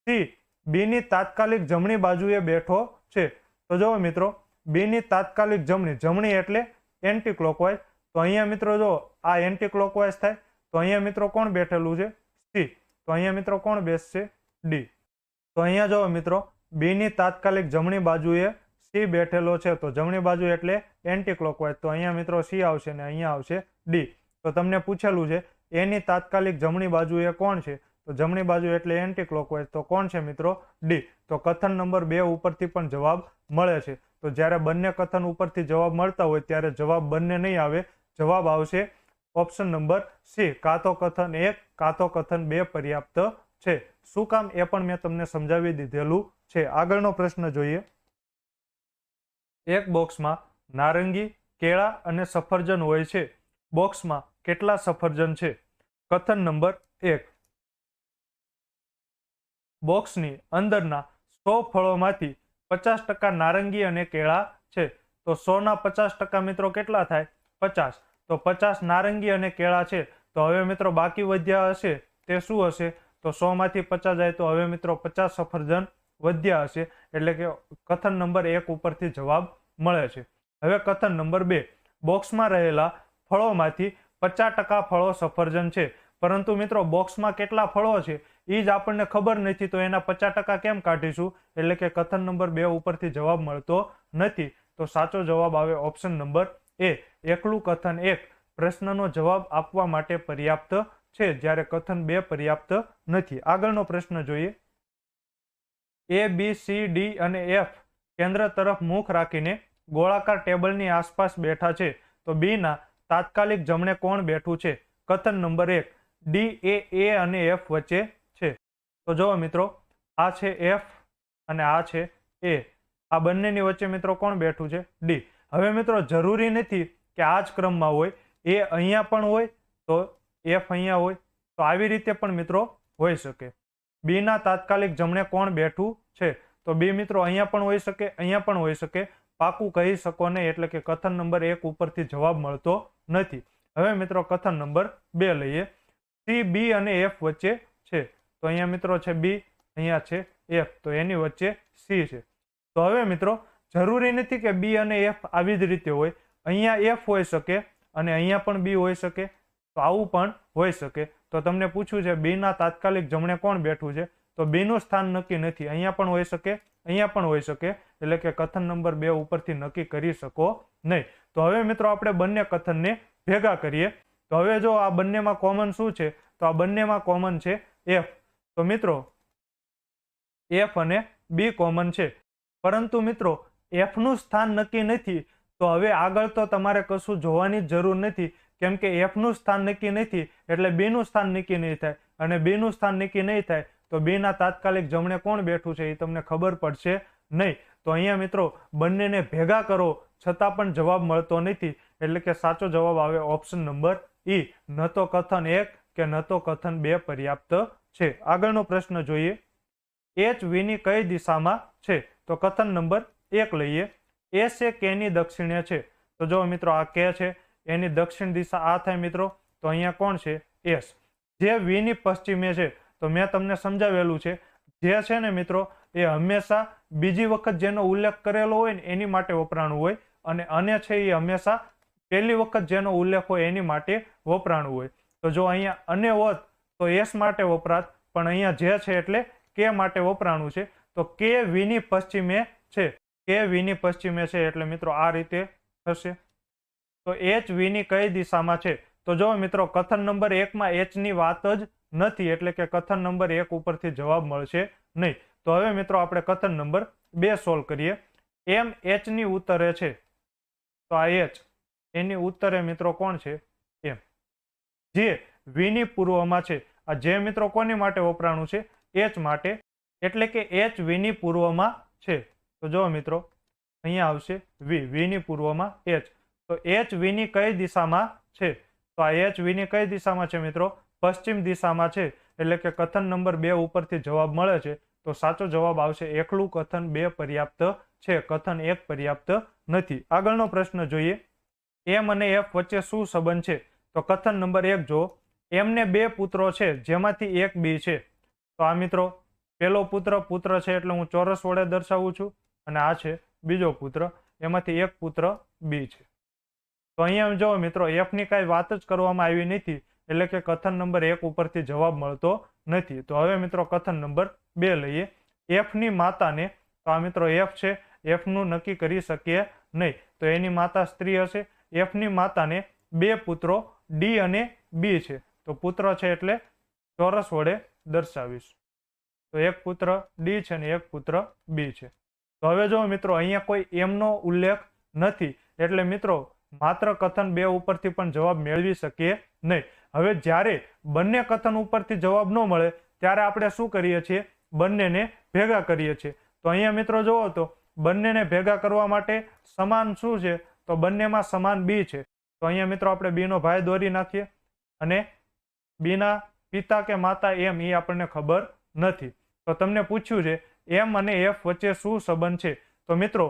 સી બી ની તાત્કાલિક જમણી બાજુએ બેઠો છે. તો જો મિત્રો બી ની તાત્કાલિક જમણી એટલે એન્ટી ક્લોકવાઇઝ. તો અહીંયા મિત્રો જો આ એન્ટી ક્લોકવાઇઝ થાય, તો અહીંયા મિત્રો કોણ બેઠેલું છે? સી. તો અહીંયા મિત્રો કોણ બેસશે? ડી. તો અહીંયા જો મિત્રો બી ની તાત્કાલિક જમણી બાજુએ સી બેઠેલો છે. તો જમણી બાજુ એટલે એન્ટી ક્લોકવાઇઝ. તો અહીંયા મિત્રો સી આવશે ને અહીંયા આવશે ડી. તો તમને પૂછેલું છે એની તાત્કાલિક જમણી બાજુએ કોણ છે? તો જમણી બાજુ એટલે એન્ટી ક્લોકવાઇઝ. તો કોણ છે મિત્રો? ડી. તો કથન નંબર 2 ઉપરથી પણ જવાબ મળે છે. તો જ્યારે બંને કથન ઉપરથી જવાબ મળતા હોય ત્યારે જવાબ બંને નહીં આવે, જવાબ આવશે ઓપ્શન નંબર સી, કાં તો કથન 1 કાં તો કથન 2 પર્યાપ્ત છે. શું કામ એ પણ મેં તમને સમજાવી દીધેલું છે. આગળનો પ્રશ્ન જોઈએ. એક બોક્સમાં નારંગી, કેળા અને સફરજન હોય છે. બોક્સમાં કેટલા સફરજન છે? કથન નંબર 1, બોક્સની અંદરના 100 ફળોમાંથી 50% નારંગી અને કેળા છે. તો 100 ના 50% મિત્રો કેટલા થાય? 50. તો 50 નારંગી અને કેળા છે. તો હવે મિત્રો બાકી વધ્યા હશે તે શું હશે? તો 100 માંથી 50 જાય તો હવે મિત્રો 50 સફરજન વધ્યા હશે. એટલે કે કથન નંબર 1 ઉપરથી જવાબ મળે છે. હવે કથન નંબર 2, બોક્સમાં રહેલા ફળોમાંથી 50% ફળો સફરજન છે. પરંતુ મિત્રો બોક્સમાં કેટલા ફળો છે એ જ આપણને ખબર નથી, તો એના 50% કેમ કાઢીશું? એટલે કે કથન નંબર 2 ઉપરથી જવાબ મળતો નથી. તો સાચો જવાબ આવે ઓપ્શન નંબર એ. એકલું કથન 1 પ્રશ્નનો જવાબ આપવા માટે પર્યાપ્ત છે, જ્યારે કથન 2 પર્યાપ્ત નથી. આગળનો પ્રશ્ન જોઈએ. એ, બી, સી, ડી અને એફ કેન્દ્ર તરફ મુખ રાખીને ગોળાકાર ટેબલની આસપાસ બેઠા છે. તો બી ના તાત્કાલિક જમણે કોણ બેઠું છે? કથન નંબર 1, ડી એ અને એફ વચ્ચે છે. તો જુઓ મિત્રો આ છે એફ અને આ છે એ. આ બંનેની વચ્ચે મિત્રો કોણ બેઠું છે? ડી. હવે મિત્રો જરૂરી નથી કે આ જ ક્રમમાં હોય. એ અહીંયા પણ હોય તો એફ અહીંયા હોય. તો આવી રીતે પણ મિત્રો હોઈ શકે. બી ના તાત્કાલિક જમણે કોણ બેઠું છે? તો બી મિત્રો અહીંયા પણ હોઈ શકે, અહીંયા પણ હોઈ શકે. પાકું કહી શકો નહીં, એટલે કે કથન નંબર 1 ઉપરથી જવાબ મળતો નથી. હવે મિત્રો કથન નંબર 2 લઈએ. સી બી અને એફ વચ્ચે છે. તો અહીંયા મિત્રો છે બી, અહીંયા છે એફ. તો એની વચ્ચે સી છે. તો હવે મિત્રો જરૂરી નથી કે બી અને એફ આવી જ રીતે હોય. અહીંયા એફ હોઈ શકે અને અહીંયા પણ બી હોઈ શકે. તો આવું પણ હોઈ શકે. તો તમને પૂછ્યું છે બી ના તાત્કાલિક જમણે કોણ બેઠું છે? તો બી નું સ્થાન નક્કી નથી. અહીંયા પણ હોઈ શકે, અહીંયા પણ હોઈ શકે. એટલે કે કથન નંબર 2 ઉપરથી નક્કી કરી શકો નહીં. તો હવે મિત્રો આપણે બંને કથનને ભેગા કરીએ. તો હવે જો આ બંનેમાં કોમન શું છે? તો આ બંનેમાં કોમન છે એફ. તો મિત્રો એફ અને બી કોમન છે. પરંતુ મિત્રો એફ નું સ્થાન નક્કી નથી. તો હવે આગળ તો તમારે કશું જોવાની જ જરૂર નથી, કેમ કે એફ નું સ્થાન નક્કી નથી એટલે બી નું સ્થાન નક્કી નહીં થાય. અને બી નું સ્થાન નક્કી નહીં થાય તો બી ના તાત્કાલિક જમણે કોણ બેઠું છે એ તમને ખબર પડશે નહીં. તો અહીંયા મિત્રો બંનેને ભેગા કરો છતાં પણ જવાબ મળતો નથી. એટલે કે સાચો જવાબ આવે ઓપ્શન નંબર ઈ. ન તો કથન 1 કે ન તો કથન 2 પર્યાપ્ત છે. આગળનો પ્રશ્ન જોઈએ. એચ વી ની કઈ દિશામાં છે? તો કથન નંબર 1 લઈએ. એસ એ કે ની દક્ષિણે છે. તો જો મિત્રો આ કે છે, એની દક્ષિણ દિશા આ થાય મિત્રો. તો અહીંયા કોણ છે? એસ. જે વી ની પશ્ચિમે છે. તો મેં તમને સમજાવેલું છે, જે છે ને મિત્રો એ હંમેશા બીજી વખત જેનો ઉલ્લેખ કરેલો હોય ને એની માટે વપરાણું હોય, અને છે એ હંમેશા પહેલી વખત જેનો ઉલ્લેખ હોય એની માટે વપરાણું હોય. તો જો અહીંયા અને હોત તો એસ માટે વપરાત, પણ અહીંયા જે છે એટલે કે માટે વપરાણું છે. તો કે વીની પશ્ચિમે છે, કે વીની પશ્ચિમે છે એટલે મિત્રો આ રીતે થશે. તો એચ વીની કઈ દિશામાં છે? તો જો મિત્રો કથન નંબર 1 માં એચ ની વાત જ નથી, એટલે કે કથન નંબર 1 ઉપરથી જવાબ મળશે નહીં. તો હવે મિત્રો આપણે કથન નંબર 2 સોલ્વ કરીએ. એમ એચ ની ઉત્તરે છે, તો આ એચ એની ઉત્તરે મિત્રો કોણ છે? એમ. જે વીની પૂર્વમાં છે, આ જે મિત્રો કોની માટે વપરાણું છે? એચ માટે, એટલે કે એચ વીની પૂર્વમાં છે. તો જો મિત્રો અહીંયા આવશે વીની પૂર્વમાં એચ. તો એચ વીની કઈ દિશામાં છે? તો આ એચ વીની કઈ દિશામાં છે મિત્રો? પશ્ચિમ દિશામાં છે, એટલે કે કથન નંબર 2 ઉપરથી જવાબ મળે છે. તો સાચો જવાબ આવશે એકલું કથન 2 પર્યાપ્ત છે, કથન 1 પર્યાપ્ત નથી. આગળનો પ્રશ્ન જોઈએ. એમ અને એફ વચ્ચે શું સંબંધ છે? તો કથન નંબર 1 જો એમને 2 પુત્રો છે, જેમાંથી એક બી છે. તો આ મિત્રો પેલો પુત્ર છે એટલે હું ચોરસ વડે દર્શાવું છું, અને આ છે બીજો પુત્ર, એમાંથી એક પુત્ર બી છે. તો અહીંયા જો મિત્રો એફ ની કઈ વાત જ કરવામાં આવી નથી, એટલે કે કથન નંબર 1 ઉપરથી જવાબ મળતો નથી. તો હવે મિત્રો કથન નંબર 2 લઈએ. એફ ની માતાને, તો આ મિત્રો એફ છે, એફ નું નક્કી કરી શકીએ નહીં, તો એની માતા સ્ત્રી હશે. એફ ની માતાને 2 પુત્રો ડી અને બી છે. તો પુત્ર છે એટલે ચોરસ વડે દર્શાવીશ. તો એક પુત્ર ડી છે ને એક પુત્ર બી છે. તો હવે જો મિત્રો અહીંયા કોઈ એમ નો ઉલ્લેખ નથી, એટલે મિત્રો માત્ર કથન 2 ઉપરથી પણ જવાબ મેળવી શકીએ નહીં. હવે જ્યારે બંને કથન ઉપરથી જવાબ ન મળે ત્યારે આપણે શું કરીએ છીએ? બંનેને ભેગા કરીએ છીએ. તો અહીંયા મિત્રો જોવો તો બંનેને ભેગા કરવા માટે સમાન શું છે? તો બંનેમાં સમાન બી છે. તો અહીંયા મિત્રો આપણે બી નો ભાઈ દોરી નાખીએ, અને બી ના પિતા કે માતા એમ એ આપણને ખબર નથી. તો તમને પૂછ્યું છે એમ અને એફ વચ્ચે શું સંબંધ છે? તો મિત્રો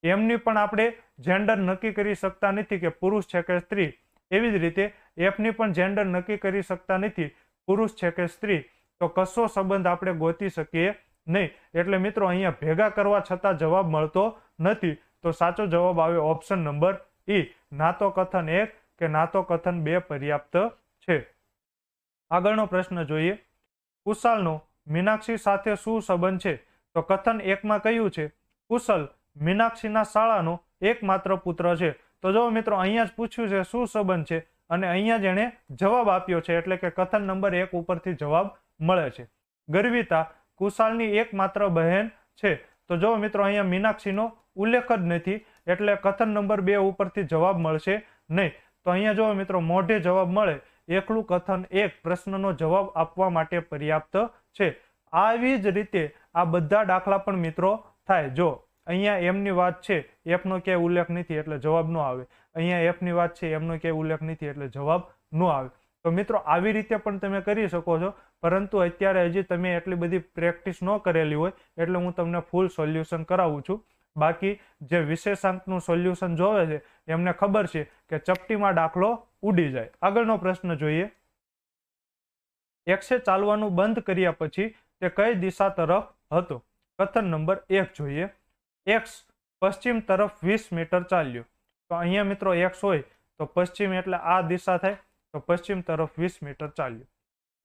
એમની પણ આપણે જેન્ડર નક્કી કરી શકતા નથી કે પુરુષ છે કે સ્ત્રી. એવી જ રીતે એફ ની પણ જેન્ડર નક્કી કરી શકતા નથી પુરુષ છે કે સ્ત્રી. તો કશો સંબંધ આપણે ગોતી શકીએ નહીં. એટલે મિત્રો અહીંયા ભેગા કરવા છતાં જવાબ મળતો નથી. તો સાચો જવાબ આવે ઓપ્શન નંબર ઈ, ના તો કથન 1 કે ના તો કથન 2 પર્યાપ્ત છે. આગળનો પ્રશ્ન જોઈએ. કુશાલનો મીનાક્ષી સાથે શું સંબંધ છે? તો કથન 1 માં કહ્યું છે કુશલ મીનાક્ષીના શાળાનો એકમાત્ર પુત્ર છે. તો જો મિત્રો અહીંયા જ પૂછ્યું છે શું સંબંધ છે, અને અહીંયા જ એણે જવાબ આપ્યો છે, એટલે કે કથન નંબર 1 ઉપરથી જવાબ મળે છે. ગર્વિતા કુશાલની એકમાત્ર બહેન છે. તો જો મિત્રો અહીંયા મીનાક્ષીનો ઉલ્લેખ જ નથી, એટલે કથન નંબર 2 ઉપરથી જવાબ મળશે નહીં. તો અહીંયા જો મિત્રો મોઢે જવાબ મળે, એકલું કથન 1 પ્રશ્નનો જવાબ આપવા માટે પર્યાપ્ત છે. આવી જ રીતે આ બધા દાખલા પણ મિત્રો થાય. જો અહીંયા એમની વાત છે, એફ નો ક્યાંય ઉલ્લેખ નથી એટલે જવાબ ન આવે. અહીંયા એફ ની વાત છે, એમનો ક્યાંય ઉલ્લેખ નથી એટલે જવાબ ન આવે. તો મિત્રો આવી રીતે પણ તમે કરી શકો છો, પરંતુ અત્યારે હજી તમે એટલી બધી પ્રેક્ટિસ ન કરેલી હોય એટલે હું તમને ફૂલ સોલ્યુશન કરાવું છું. બાકી જે વિશેષાંકનું સોલ્યુશન જોવે છે એમને ખબર છે કે ચપટીમાં દાખલો ઉડી જાય. આગળનો પ્રશ્ન જોઈએ. એક્સે ચાલવાનું બંધ કર્યા પછી તે કઈ દિશા તરફ હતો? કથન નંબર 1 જોઈએ. એક્સ પશ્ચિમ તરફ 20 મીટર ચાલ્યો. તો અહીંયા મિત્રો એક્સ હોય તો પશ્ચિમ એટલે આ દિશા થાય, તો પશ્ચિમ તરફ 20 મીટર ચાલ્યો.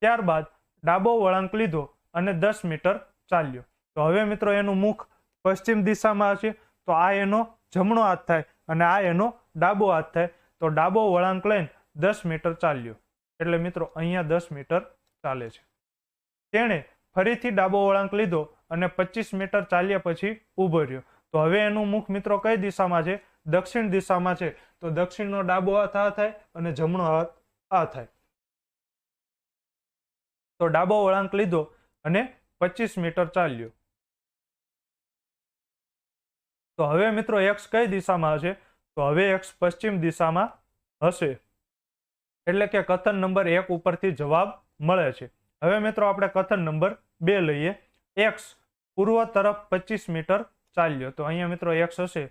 ત્યારબાદ ડાબો વળાંક લીધો અને 10 મીટર ચાલ્યો. તો હવે મિત્રો એનું મુખ પશ્ચિમ દિશામાં હશે, તો આ એનો જમણો હાથ થાય અને આ એનો ડાબો હાથ થાય. તો ડાબો વળાંક લઈને 10 મીટર ચાલ્યો, એટલે મિત્રો અહીંયા 10 મીટર ચાલે છે. તેણે ફરીથી ડાબો વળાંક લીધો અને 25 મીટર ચાલ્યા પછી ઊભો રહ્યો. તો હવે એનું મુખ મિત્રો કઈ દિશામાં છે? દક્ષિણ દિશામાં છે. તો દક્ષિણનો ડાબો હાથ આ થાય અને જમણો હાથ આ થાય. તો ડાબો વળાંક લીધો અને 25 મીટર ચાલ્યો. તો હવે મિત્રો એક્સ કઈ દિશામાં હશે? તો હવે એક્સ પશ્ચિમ દિશામાં હશે, એટલે કે કથન નંબર 1 ઉપરથી જવાબ મળે છે. હવે મિત્રો આપણે કથન નંબર 2 લઈએ. એક્સ પૂર્વ તરફ 25 મીટર ચાલ્યો. તો અહીંયા મિત્રો એક્સ હશે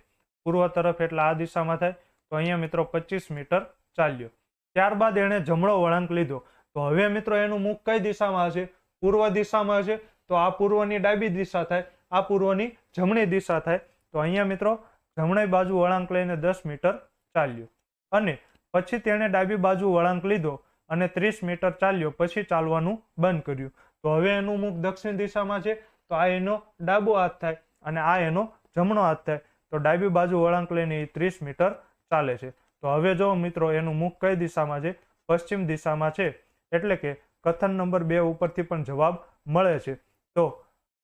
પૂર્વ તરફ એટલે આ દિશામાં થાય, તો અહીંયા મિત્રો 25 મીટર ચાલ્યો. ત્યારબાદ એણે જમણો વળાંક લીધો. તો હવે મિત્રો એનું મુખ કઈ દિશામાં હશે? પૂર્વ દિશામાં હશે, તો આ પૂર્વની ડાબી દિશા થાય, આ પૂર્વની જમણી દિશા થાય. તો અહીંયા મિત્રો જમણી બાજુ વળાંક લઈને 10 મીટર ચાલ્યો, અને પછી તેણે ડાબી બાજુ વળાંક લીધો અને 30 મીટર ચાલ્યો, પછી ચાલવાનું બંધ કર્યું. તો હવે એનું મુખ દક્ષિણ દિશામાં છે, તો આ એનો ડાબો હાથ થાય અને આ એનો જમણો હાથ થાય. તો ડાબી બાજુ વળાંક લઈને 30 મીટર ચાલે છે. તો હવે જો મિત્રો એનું મુખ કઈ દિશામાં છે? પશ્ચિમ દિશામાં છે. એટલે કે કથન નંબર 2 ઉપરથી પણ જવાબ મળે છે. તો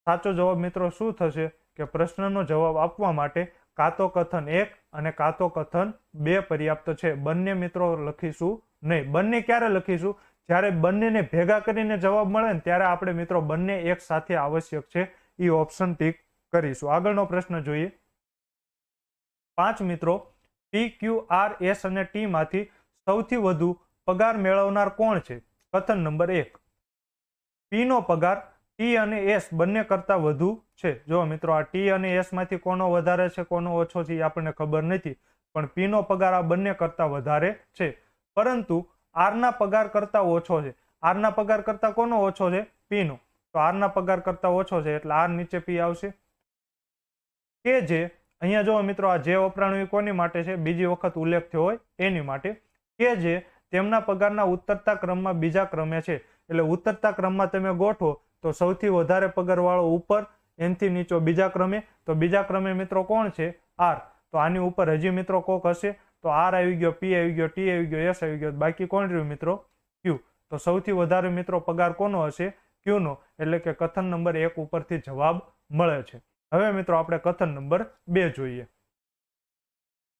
સાચો જવાબ મિત્રો શું થશે કે પ્રશ્નનો જવાબ આપવા માટે કાં તો કથન 1 અને કાં તો કથન 2 પર્યાપ્ત છે. બંને મિત્રો લખીશું નહીં. બંને ક્યારે લખીશું? જ્યારે બંનેને ભેગા કરીને જવાબ મળે ને ત્યારે આપણે મિત્રો બંને એક સાથે આવશ્યક છે એ ઓપ્શન ટીક કરીશું. આગળનો પ્રશ્ન જોઈએ. 5 મિત્રો P, Q, R, S અને T માંથી સૌથી વધુ પગાર મેળવનાર કોણ છે? કથન નંબર 1. P નો પગાર T અને S બંને કરતા વધુ છે. જો મિત્રો આ T અને S માંથી કોનો વધારે છે કોનો ઓછો છે એ આપણને ખબર નથી, પણ P નો પગાર આ બંને કરતા વધારે છે. પરંતુ R ના પગાર કરતા ઓછો છે. R ના પગાર કરતા કોનો ઓછો છે? P નો. તો R ના પગાર કરતા ઓછો છે એટલે R નીચે P આવશે. કે જે અહીંયા જો મિત્રો આ જે વપરાણું કોની માટે છે? બીજી વખત ઉલ્લેખ થયો હોય એની માટે. કે જે તેમના પગારના ઉતરતા ક્રમમાં બીજા ક્રમે છે. એટલે ઉતરતા ક્રમમાં તમે ગોઠવો તો સૌથી વધારે પગારવાળો ઉપર, એનથી નીચો બીજા ક્રમે. તો બીજા ક્રમે મિત્રો કોણ છે? R. તો આની ઉપર હજી મિત્રો કોક હશે તો R આવી ગયો, P આવી ગયો, T આવી ગયો, S આવી ગયો, બાકી કોણ રહ્યું મિત્રો? Q. તો સૌથી વધારે મિત્રો પગાર કોનો હશે? Q નો. એટલે કે કથન નંબર 1 ઉપરથી જવાબ મળે છે. હવે મિત્રો આપણે કથન નંબર 2 જોઈએ.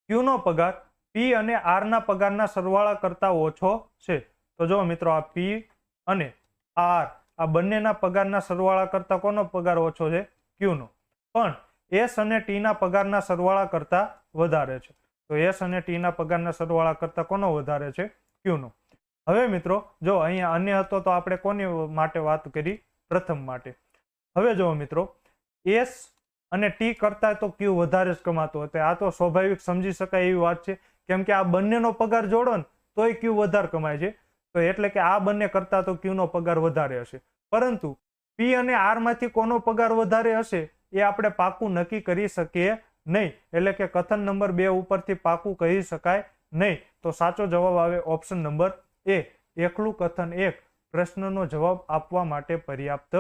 Q નો પગાર P અને R ના પગારના સરવાળા કરતા ઓછો છે. તો જો મિત્રો આ P અને R આ બંનેના પગારના સરવાળા કરતા કોનો પગાર ઓછો છે? Q નો. પણ S અને T ના પગારના સરવાળા કરતા વધારે છે. તો S અને T ના પગારના સરવાળા કરતા કોનો વધારે છે? Q નો. હવે મિત્રો જો અહીંયા અન્ય હતો તો આપણે કોની માટે વાત કરી? પ્રથમ માટે. હવે જો મિત્રો S અને T કરતા તો Q વધારે જ કમાતો હતો. આ તો સ્વાભાવિક સમજી શકાય એવી વાત છે, કેમ કે આ બંનેનો પગાર જોડો ને તોય Q વધારે કમાય છે. તો એટલે કે આ બંને કરતા તો Q નો પગાર વધારે હશે. પરંતુ P અને R માંથી કોનો પગાર વધારે હશે એ આપણે પાકું નક્કી કરી શકીએ નહીં. એટલે કે કથન નંબર 2 ઉપરથી પાકું કહી શકાય નહીં. તો સાચો જવાબ આવે ઓપ્શન નંબર A. એકલું કથન 1 પ્રશ્નનો જવાબ આપવા માટે પર્યાપ્ત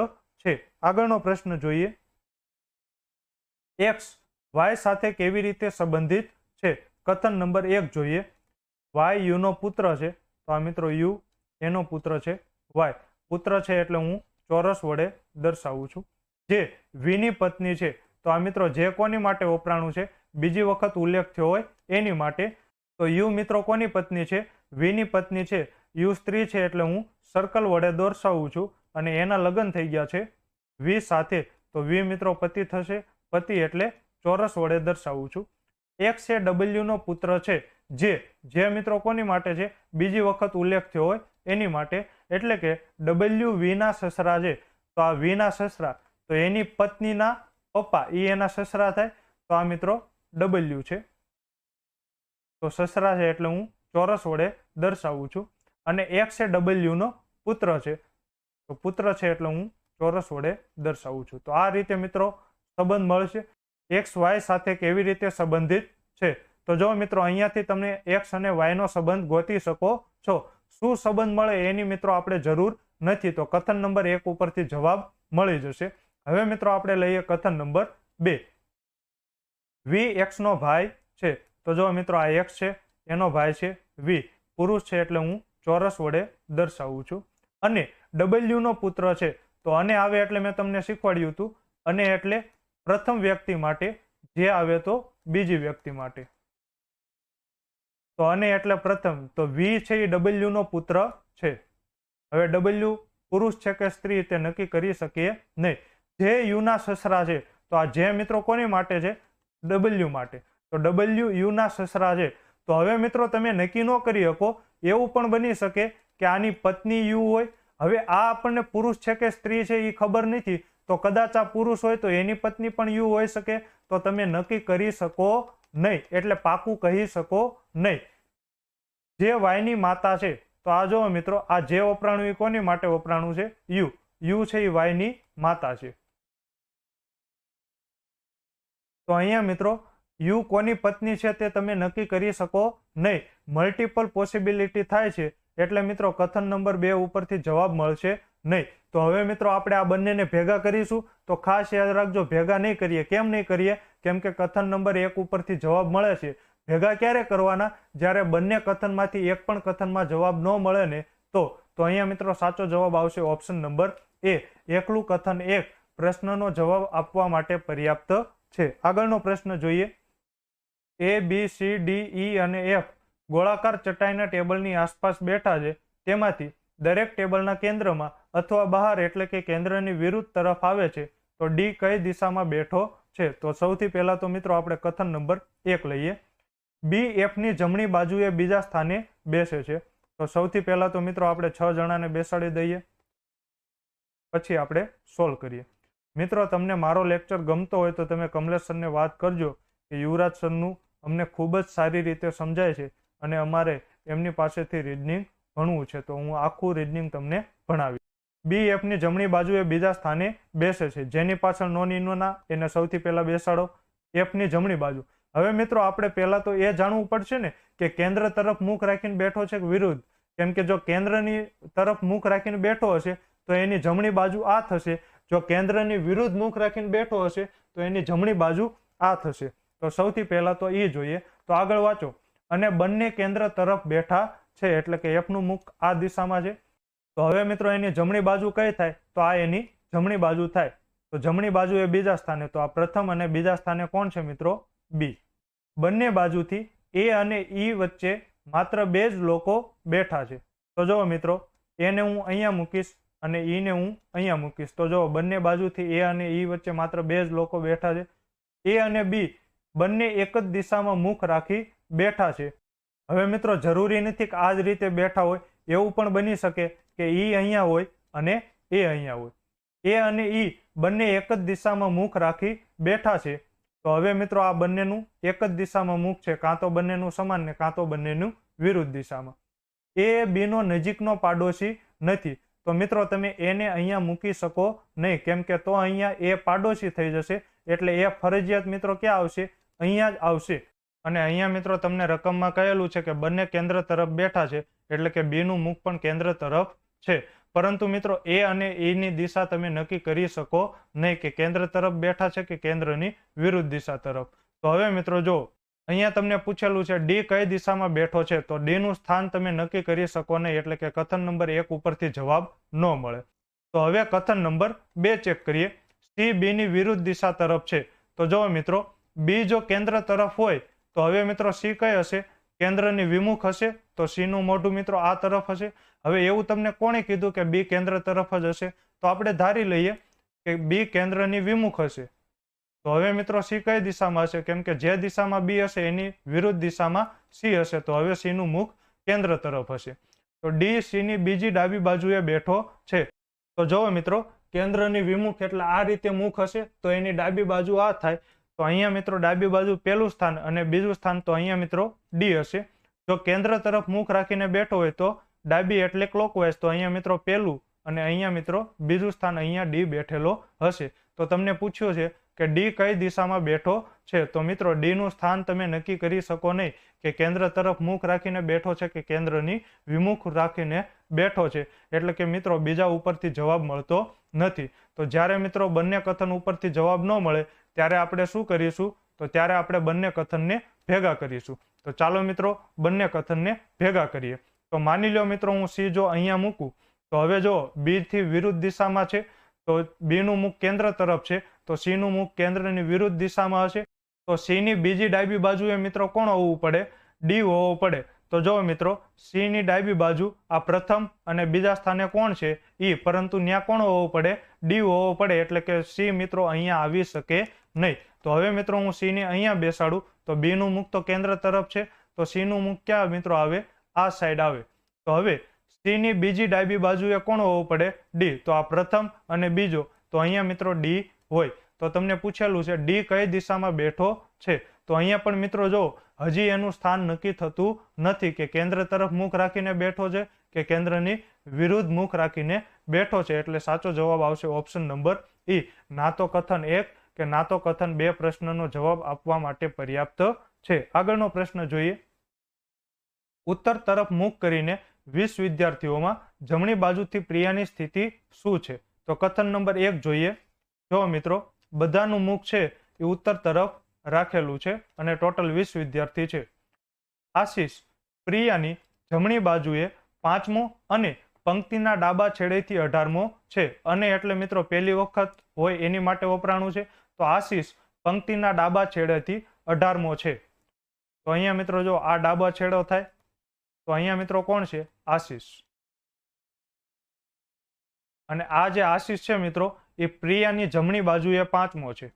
છે. આગળનો પ્રશ્ન જોઈએ. X Y સાથે કેવી રીતે સંબંધિત છે? કથન નંબર 1 જોઈએ. Y U નો પુત્ર છે. તો આ મિત્રો U એનો પુત્ર છે. Y પુત્ર છે એટલે હું ચોરસ વડે દર્શાવું છું. જે V ની પત્ની છે. તો આ મિત્રો જે કોની માટે વપરાણું છે? બીજી વખત ઉલ્લેખ થયો હોય એની માટે. તો U મિત્રો કોની પત્ની છે? V ની પત્ની છે. U સ્ત્રી છે એટલે હું સર્કલ વડે દર્શાવું છું અને એના લગ્ન થઈ ગયા છે V સાથે. તો V મિત્રો પતિ થશે. પતિ એટલે ચોરસ વડે દર્શાવું છું. X એ W નો પુત્ર છે. જે મિત્રો કોની માટે છે? બીજી વખત ઉલ્લેખ થયો હોય એની માટે. એટલે કે W V ના સસરા છે. તો આ V ના સસરા તો એની પત્નીના પપ્પા એ એના સસરા થાય. તો આ મિત્રો W છે. તો સસરા છે એટલે હું ચોરસ વડે દર્શાવું છું. અને X એ W નો પુત્ર છે. તો પુત્ર છે એટલે હું ચોરસ વડે દર્શાવું છું. તો આ રીતે મિત્રો સંબંધ મળશે. X Y સાથે કેવી રીતે સંબંધિત છે? તો જો મિત્રો અહીંયાથી તમને X અને Y નો સંબંધ ગોતી શકો છો. શું સંબંધ મળે એની મિત્રો આપણે જરૂર નથી. તો કથન નંબર 1 ઉપરથી જવાબ મળી જશે. હવે મિત્રો આપણે લઈએ કથન નંબર 2. V X નો ભાઈ છે. તો જો મિત્રો આ X છે એનો ભાઈ છે V. પુરુષ છે એટલે હું ચોરસ વડે દર્શાવું છું. અને W નો પુત્ર છે. તો અને આવે એટલે મેં તમને શીખવાડ્યું હતું. અને એટલે પ્રથમ વ્યક્તિ માટે, જે આવે તો બીજી વ્યક્તિ માટે. તો અને એટલે પ્રથમ. તો V છે એ W નો પુત્ર છે. હવે W પુરુષ છે કે સ્ત્રી તે નક્કી કરી શકીએ નહીં. જે U ના સસરા છે. તો આ જે મિત્રો કોની માટે છે? W માટે. તો W U ના સસરા છે. તો હવે મિત્રો તમે નક્કી ન કરી શકો. એવું પણ બની શકે કે આની પત્ની U હોય. હવે આ આપણને પુરુષ છે કે સ્ત્રી છે એ ખબર નથી. તો કદાચ આ પુરુષ હોય તો એની પત્ની પણ U હોઈ શકે. તો તમે નક્કી કરી શકો નહીં. એટલે પાકું કહી શકો નહીં. જે Y ની માતા છે. તો આ જો મિત્રો આ જે વપરાણું એ કોની માટે વપરાણું છે? U. U છે એ Y ની માતા છે. તો અહીંયા મિત્રો U કોની પત્ની છે તે તમે નક્કી કરી શકો નહીં. મલ્ટિપલ પોસિબિલિટી થાય છે. એટલે મિત્રો કથન નંબર 2 ઉપરથી જવાબ મળશે નહીં. તો હવે મિત્રો આપણે આ બંનેને ભેગા કરીશું. તો ખાસ યાદ રાખજો, ભેગા નહીં કરીએ. કેમ નહીં કરીએ? કેમ કે કથન નંબર 1 ઉપરથી જવાબ મળે છે. ભેગા ક્યારે કરવાના? જ્યારે બંને કથનમાંથી એક પણ કથનમાં જવાબ ન મળે ને તો અહીંયા મિત્રો સાચો જવાબ આવશે ઓપ્શન નંબર એ. એકલું કથન 1 પ્રશ્નનો જવાબ આપવા માટે પર્યાપ્ત છે. આગળનો પ્રશ્ન જોઈએ. A, B, C, D, E અને F ગોળાકાર ચટાઈના ટેબલની આસપાસ બેઠા છે. તેમાંથી દરેક ટેબલના કેન્દ્રમાં અથવા બહાર એટલે કે કેન્દ્રની વિરુદ્ધ તરફ આવે છે. તો D કઈ દિશામાં બેઠો છે? તો સૌથી પહેલા તો મિત્રો આપણે કથન નંબર 1 લઈએ. B F ની જમણી બાજુએ બીજા સ્થાને બેસે છે. તો સૌથી પહેલા તો મિત્રો આપણે 6 જણાને બેસાડી દઈએ, પછી આપણે સોલ્વ કરીએ. મિત્રો તમને મારો લેક્ચર ગમતો હોય તો તમે કમલેશ સરને વાત કરજો કે યુવરાજ સરનું અમને ખૂબ જ સારી રીતે સમજાય છે અને અમારે એમની પાસેથી રીઝનિંગ ભણવું છે, તો હું આખું રીઝનિંગ તમને ભણાવીશ. બી એફની જમણી બાજુએ બીજા સ્થાને બેસે છે. જેની પાછળ નોન ઇનોના એને સૌથી પહેલા બેસાડો એફની જમણી બાજુ. હવે મિત્રો આપણે પહેલા તો એ જાણવું પડશે ને કે કેન્દ્ર તરફ મુખ રાખીને બેઠો છે કે વિરુદ્ધ. કેમ કે જો કેન્દ્રની તરફ મુખ રાખીને બેઠો હશે તો એની જમણી બાજુ આ થશે. જો કેન્દ્રની વિરુદ્ધ મુખ રાખીને બેઠો હશે તો એની જમણી બાજુ આ થશે. તો સૌથી પહેલા તો એ જોઈએ. તો આગળ વાંચો. અને બંને કેન્દ્ર તરફ બેઠા છે એટલે કે એફ નું મુખ આ દિશામાં છે. તો હવે મિત્રો એની જમણી બાજુ કઈ થાય? તો આ એની જમણી બાજુ થાય. તો જમણી બાજુ એ બીજા સ્થાને. તો આ પ્રથમ અને બીજા સ્થાને કોણ છે મિત્રો? બી. બંને બાજુથી એ અને ઈ વચ્ચે માત્ર 2 જ લોકો બેઠા છે. તો જો મિત્રો એને હું અહીંયા મૂકીશ અને ઈ ને હું અહીંયા મૂકીશ. તો જો બંને બાજુથી એ અને ઈ વચ્ચે માત્ર 2 જ લોકો બેઠા છે. એ અને બી બંને એક જ દિશામાં મુખ રાખી બેઠા છે. હવે મિત્રો જરૂરી નથી કે આ જ રીતે બેઠા હોય. એવું પણ બની શકે કે ઈ અહીંયા હોય અને એ અહીંયા હોય. એ અને ઈ બંને એક જ દિશામાં મુખ રાખી બેઠા છે. તો હવે મિત્રો આ બંનેનું એક જ દિશામાં મુખ છે. કાં તો બંનેનું સમાન ને કાં તો બંનેનું વિરુદ્ધ દિશામાં. એ બી નો નજીકનો પાડોશી નથી. તો મિત્રો તમે એને અહીંયા મૂકી શકો નહીં. કેમ કે તો અહીંયા એ પાડોશી થઈ જશે. એટલે એ ફરજિયાત મિત્રો ક્યાં આવશે? અહીંયા જ આવશે. અને અહીંયા મિત્રો તમને રકમમાં કહેલું છે કે બંને કેન્દ્ર તરફ બેઠા છે એટલે કે બી નું મુખ પણ કેન્દ્ર તરફ છે. પરંતુ મિત્રો એ અને એ ની દિશા તમે નક્કી કરી શકો નહીં કે કેન્દ્ર તરફ બેઠા છે કે કેન્દ્રની વિરુદ્ધ દિશા તરફ. તો હવે મિત્રો જો અહીંયા તમને પૂછેલું છે ડી કઈ દિશામાં બેઠો છે. તો ડી નું સ્થાન તમે નક્કી કરી શકો નહીં એટલે કે કથન નંબર 1 ઉપરથી જવાબ ન મળે. તો હવે કથન નંબર 2 ચેક કરીએ. સી બી ની વિરુદ્ધ દિશા તરફ છે. તો જો મિત્રો બી જો કેન્દ્ર તરફ હોય તો હવે મિત્રો સી કઈ હશે? કેન્દ્રની વિમુખ હશે. તો સી નું મોઢું મિત્રો આ તરફ હશે. હવે એવું તમને કોણે કીધું કે બી કેન્દ્ર તરફ જ હશે? તો આપણે ધારી લઈએ કે બી કેન્દ્રની વિમુખ હશે. તો હવે મિત્રો સી કઈ દિશામાં હશે? કેમ કે જે દિશામાં બી હશે એની વિરુદ્ધ દિશામાં સી હશે. તો હવે સી નું મુખ કેન્દ્ર તરફ હશે. તો ડી સી ની બીજી ડાબી બાજુએ બેઠો છે. તો જો મિત્રો કેન્દ્રની વિમુખ એટલે આ રીતે મુખ હશે. તો એની ડાબી બાજુ આ થાય. તો અહીંયા મિત્રો ડાબી બાજુ પહેલું સ્થાન અને બીજું સ્થાન તો અહીંયા મિત્રો ડી હશે. જો કેન્દ્ર તરફ મુખ રાખીને બેઠો હોય તો ડાબી એટલે ક્લોકવાઇઝ. તો અહીંયા મિત્રો પહેલું અને અહીંયા મિત્રો બીજું સ્થાન અહીંયા ડી બેઠેલો હશે. તો તમને પૂછ્યું છે કે ડી કઈ દિશામાં બેઠો છે. તો મિત્રો ડી નું સ્થાન તમે નક્કી કરી શકો નહીં કે કેન્દ્ર તરફ મુખ રાખીને બેઠો છે કે કેન્દ્રની વિમુખ રાખીને બેઠો છે. એટલે કે મિત્રો બીજા ઉપરથી જવાબ મળતો નથી. તો જ્યારે મિત્રો બંને કથન ઉપરથી જવાબ ન મળે ત્યારે આપણે શું કરીશું? તો ત્યારે આપણે બંને કથનને ભેગા કરીશું. તો ચાલો મિત્રો બંને કથનને ભેગા કરીએ. તો માની લો મિત્રો હું સી જો અહીંયા મૂકું તો હવે જો બી થી વિરુદ્ધ દિશામાં છે તો બી નું મુખ કેન્દ્ર તરફ છે. તો સી નું મુખ કેન્દ્રની વિરુદ્ધ દિશામાં હશે. તો સી ની બીજી ડાબી બાજુએ મિત્રો કોણ હોવું પડે? ડી હોવો પડે. તો જો મિત્રો સી ની ડાબી બાજુ આ પ્રથમ અને બીજા સ્થાને કોણ છે? ઈ. પરંતુ ત્યાં કોણ હોવો પડે? ડી હોવો પડે. એટલે કે સી મિત્રો અહીંયા આવી શકે નહીં. તો હવે મિત્રો હું સી ને અહીંયા બેસાડું તો બી નું મુખ તો કેન્દ્ર તરફ છે. તો સી નું મુખ ક્યાં મિત્રો આવે? આ સાઈડ આવે. તો હવે સી ની બીજી ડાબી બાજુએ કોણ હોવું પડે? ડી. તો આ પ્રથમ અને બીજો તો અહીંયા મિત્રો ડી હોય. તો તમને પૂછેલું છે ડી કઈ દિશામાં બેઠો છે. તો અહીંયા પણ મિત્રો જો હજી એનું સ્થાન નક્કી થતું નથી કે કેન્દ્ર તરફ મુખ રાખીને બેઠો છે કે કેન્દ્રની વિરુદ્ધ મુખ રાખીને બેઠો છે. એટલે સાચો જવાબ આવશે ઓપ્શન નંબર ઈ. ના તો કથન 1 કે ના તો કથન 2 પ્રશ્નનો જવાબ આપવા માટે પર્યાપ્ત છે. આગળનો પ્રશ્ન જોઈએ. ઉત્તર તરફ મુખ કરીને 20 વિદ્યાર્થીઓમાં જમણી બાજુથી પ્રિયાની સ્થિતિ શું છે? તો કથન નંબર 1 જોઈએ. જો મિત્રો, બધાનું મુખ છે એ ઉત્તર તરફ રાખેલું છે અને ટોટલ 20 વિદ્યાર્થી છે. આશીષ પ્રિયાની જમણી બાજુએ 5મો અને પંક્તિના ડાબા છેડેથી 18મો છે. અને એટલે મિત્રો પહેલી વખત હોય એની માટે વપરાણું છે. તો આશીષ પંક્તિના ડાબા છેડેથી 18મો છે. તો અહીંયા મિત્રો જો આ ડાબા છેડો થાય તો અહીંયા મિત્રો કોણ છે? આશીષ. અને આ જે આશીષ છે મિત્રો એ પ્રિયાની જમણી બાજુએ 5મો છે.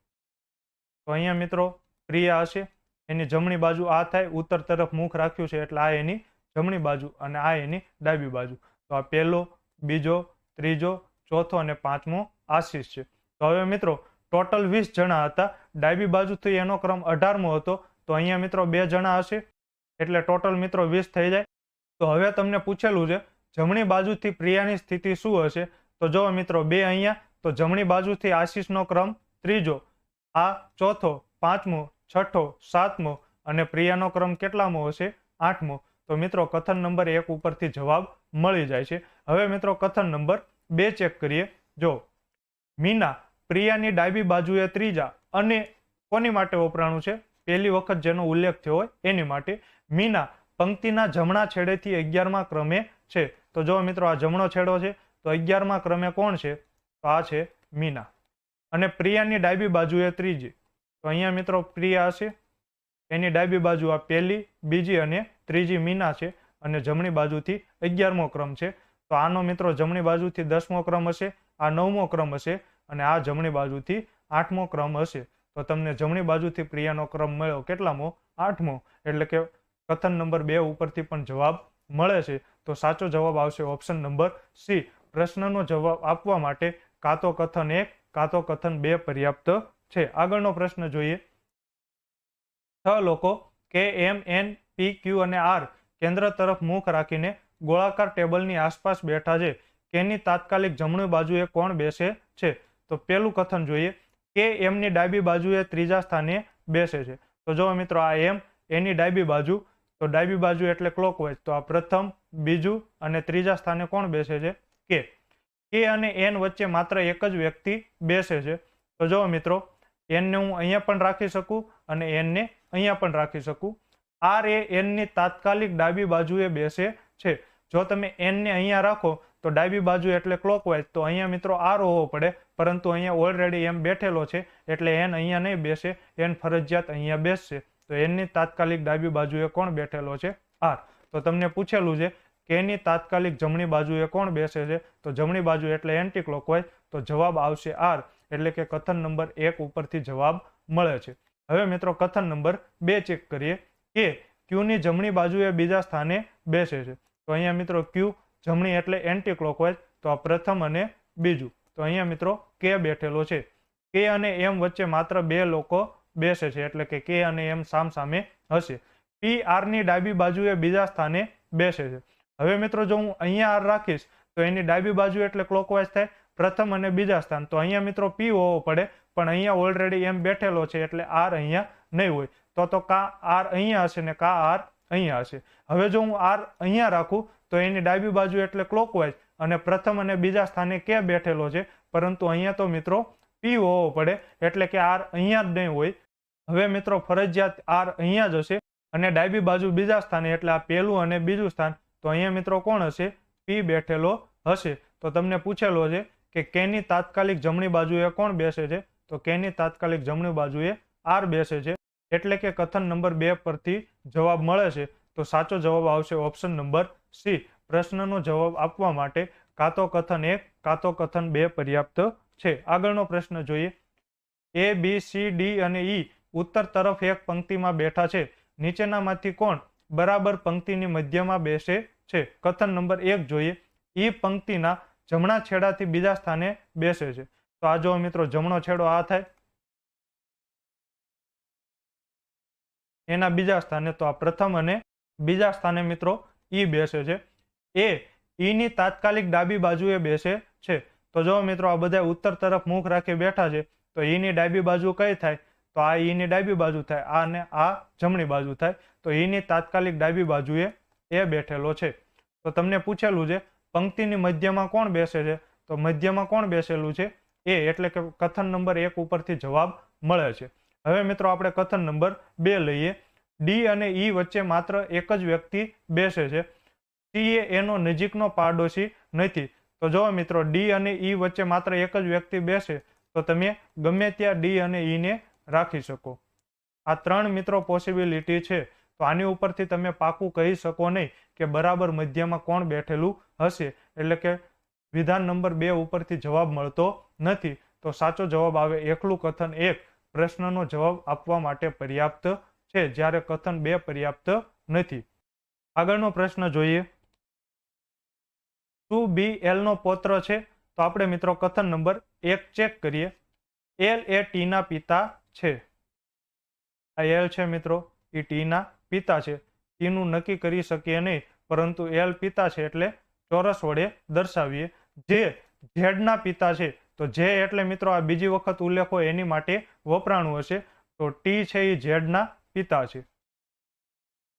તો અહીંયા મિત્રો પ્રિયા હશે, એની જમણી બાજુ આ થાય, ઉત્તર તરફ મુખ રાખ્યું છે એટલે આ એની જમણી બાજુ અને આ એની ડાબી બાજુ. તો આ પહેલો, બીજો, ત્રીજો, ચોથો અને 5મો આશીષ છે. તો હવે મિત્રો ટોટલ 20 જણા હતા. ડાબી બાજુથી એનો ક્રમ 18મો હતો. તો અહીંયા મિત્રો 2 જણા હશે એટલે ટોટલ મિત્રો 20 થઈ જાય. તો હવે તમને પૂછેલું છે જમણી બાજુથી પ્રિયાની સ્થિતિ શું હશે? તો જો મિત્રો 2 અહીંયા, તો જમણી બાજુથી આશીષનો ક્રમ ત્રીજો, આ ચોથો, 5મો, 6થો, 7મો અને પ્રિયાનો ક્રમ કેટલામો હશે? 8મો. તો મિત્રો કથન નંબર 1 ઉપરથી જવાબ મળી જાય છે. હવે મિત્રો કથન નંબર 2 ચેક કરીએ. જો મીના પ્રિયાની ડાબી બાજુએ ત્રીજા અને કોની માટે વપરાણું છે? પહેલી વખત જેનો ઉલ્લેખ થયો હોય એની માટે. મીના પંક્તિના જમણા છેડેથી 11મા ક્રમે છે. તો જો મિત્રો આ જમણો છેડો છે તો 11મા ક્રમે કોણ છે? તો આ છે મીના. અને પ્રિયાની ડાબી બાજુએ ત્રીજી. તો અહીંયા મિત્રો પ્રિયા હશે, એની ડાબી બાજુ આ પહેલી, બીજી અને ત્રીજી મીના છે અને જમણી બાજુથી 11મો ક્રમ છે. તો આનો મિત્રો જમણી બાજુથી 10મો ક્રમ હશે, આ 9મો ક્રમ હશે અને આ જમણી બાજુથી 8મો ક્રમ હશે. તો તમને જમણી બાજુથી પ્રિયાનો ક્રમ મળ્યો કેટલામો? 8મો. એટલે કે કથન નંબર 2 ઉપરથી પણ જવાબ મળે છે. તો સાચો જવાબ આવશે ઓપ્શન નંબર સી. પ્રશ્નનો જવાબ આપવા માટે કાં તો કથન 1 કાં તો કથન 2 પર્યાપ્ત છે. આગળનો પ્રશ્ન જોઈએ. 6 લોકો કે એમ, એન, પી, ક્યુ અને આર કેન્દ્ર તરફ મુખ રાખીને ગોળાકાર ટેબલની આસપાસ બેઠા છે. કેની તાત્કાલિક જમણી બાજુએ કોણ બેસે છે? તો પેલું કથન જોઈએ. કે એમની ડાબી બાજુએ ત્રીજા સ્થાને બેસે છે. તો જો મિત્રો આ એમ, એની ડાબી બાજુ, તો ડાબી બાજુ એટલે ક્લોકવાઇઝ. તો આ પ્રથમ, બીજું અને ત્રીજા સ્થાને કોણ બેસે છે? કે. કે અને એન વચ્ચે માત્ર એક જ વ્યક્તિ બેસે છે. તો જો મિત્રો એનને હું અહીંયા પણ રાખી શકું અને એનને અહીંયા પણ રાખી શકું. આર એ એનની તાત્કાલિક ડાબી બાજુએ બેસે છે. જો તમે એનને અહીંયા રાખો તો ડાબી બાજુ એટલે ક્લોકવાઇઝ. તો અહીંયા મિત્રો આર હોવો પડે, પરંતુ અહીંયા ઓલરેડી એમ બેઠેલો છે એટલે એન અહીંયા નહીં બેસે, એન ફરજિયાત અહીંયા બેસશે. તો એનની તાત્કાલિક ડાબી બાજુએ કોણ બેઠેલો છે? આર. તો તમને પૂછેલું છે કે એની તાત્કાલિક જમણી બાજુએ કોણ બેસે છે? તો જમણી બાજુ એટલે એન્ટી ક્લોકવાઇઝ. તો જવાબ આવશે આર. એટલે કે કથન નંબર 1 ઉપરથી જવાબ મળે છે. હવે મિત્રો કથન નંબર 2 ચેક કરીએ. કે ક્યુની જમણી બાજુએ બીજા સ્થાને બેસે છે. તો અહીંયા મિત્રો ક્યુ જમણી એટલે એન્ટી ક્લોકવાઇઝ. તો આ પ્રથમ અને બીજું. તો અહીંયા મિત્રો કે બેઠેલો છે. કે અને એમ વચ્ચે માત્ર 2 લોકો બેસે છે એટલે કે કે અને એમ સામસામે હશે. પી આરની ડાબી બાજુએ બીજા સ્થાને બેસે છે. હવે મિત્રો જો હું અહીંયા આર રાખીશ તો એની ડાબી બાજુ એટલે ક્લોકવાઇઝ થાય, પ્રથમ અને બીજા સ્થાન. તો અહીંયા મિત્રો પી હોવો પડે, પણ અહીંયા ઓલરેડી એમ બેઠેલો છે એટલે આર અહીંયા નહીં હોય. તો કા આર અહીંયા હશે ને કા આર અહીંયા હશે. હવે જો હું આર અહીંયા રાખું તો એની ડાબી બાજુ એટલે ક્લોકવાઇઝ અને પ્રથમ અને બીજા સ્થાને કે બેઠેલો છે, પરંતુ અહીંયા તો મિત્રો પી હોવો પડે એટલે કે આર અહીંયા જ નહીં હોય. હવે મિત્રો ફરજિયાત આર અહીંયા જ હશે અને ડાબી બાજુ બીજા સ્થાને એટલે આ પહેલું અને બીજું સ્થાન. તો અહીંયા મિત્રો કોણ હશે? પી બેઠેલો હશે. તો તમને પૂછેલો છે કે કેની તાત્કાલિક જમણી બાજુએ કોણ બેસે છે? તો કેની તાત્કાલિક જમણી બાજુએ આર બેસે છે. એટલે કે કથન નંબર 2 પરથી જવાબ મળે છે. તો સાચો જવાબ આવશે ઓપ્શન નંબર સી. પ્રશ્નનો જવાબ આપવા માટે કાં તો કથન 1 કાં તો કથન 2 પર્યાપ્ત છે. આગળનો પ્રશ્ન જોઈએ. એ, બી, સી, ડી અને ઈ ઉત્તર તરફ એક પંક્તિમાં બેઠા છે. નીચેનામાંથી કોણ બરાબર પંક્તિની મધ્યમાં બેસે છે? કથન નંબર 1 જોઈએ. ઈ પંક્તિના જમણા છેડાથી બીજા સ્થાને બેસે છે. તો આ જો મિત્રો જમણો છેડો આ થાય, એના બીજા સ્થાને. તો આ પ્રથમ અને બીજા સ્થાને મિત્રો ઈ બેસે છે. એ ઈની તાત્કાલિક ડાબી બાજુએ બેસે છે. તો જો મિત્રો આ બધા ઉત્તર તરફ મુખ રાખી બેઠા છે. તો ઈની ડાબી બાજુ કઈ થાય? તો આ ઈની ડાબી બાજુ થાય, આ ને આ જમણી બાજુ થાય. તો ઈની તાત્કાલિક ડાબી બાજુએ એ બેઠેલો છે. તો તમને પૂછેલું છે પંક્તિની મધ્યમાં કોણ બેસે છે, તો મધ્યમાં કોણ બેસેલું છે, એ, એટલે કે કથન નંબર 1 ઉપરથી જવાબ મળે છે. હવે મિત્રો આપણે કથન નંબર 2 લઈએ. ડી અને ઈ વચ્ચે માત્ર એક જ વ્યક્તિ બેસે છે. સી એ એનો નજીકનો પાડોશી નથી. તો જો મિત્રો ડી અને ઈ વચ્ચે માત્ર એક જ વ્યક્તિ બેસે તો તમે ગમે ત્યાં ડી અને ઈ ને રાખી શકો. આ 3 મિત્રો પોસિબિલિટી છે. તો આની ઉપરથી તમે પાકું કહી શકો નહીં કે બરાબર મધ્યમાં કોણ બેઠેલું હશે, એટલે કે વિધાન નંબર 2 ઉપરથી જવાબ મળતો નથી. તો સાચો જવાબ આવે એકલું કથન 1 પ્રશ્નનો જવાબ આપવા માટે પર્યાપ્ત છે, જ્યારે કથન 2 પર્યાપ્ત નથી. આગળનો પ્રશ્ન જોઈએ. શું બી એલ નો પૌત્ર છે? તો આપણે મિત્રો કથન નંબર 1 ચેક કરીએ. એલ એ ટી ના પિતા છે. આ એલ છે મિત્રો, એ ટી ના પિતા છે. ટી નું નક્કી કરી શકીએ નહીં, પરંતુ એલ પિતા છે એટલે ચોરસ વડે દર્શાવીએ. જે ઝેડ ના પિતા છે, તો જે એટલે મિત્રો આ બીજી વખત ઉલ્લેખ હોય એની માટે વપરાણું હશે. તો ટી છે એ ઝેડ ના પિતા છે.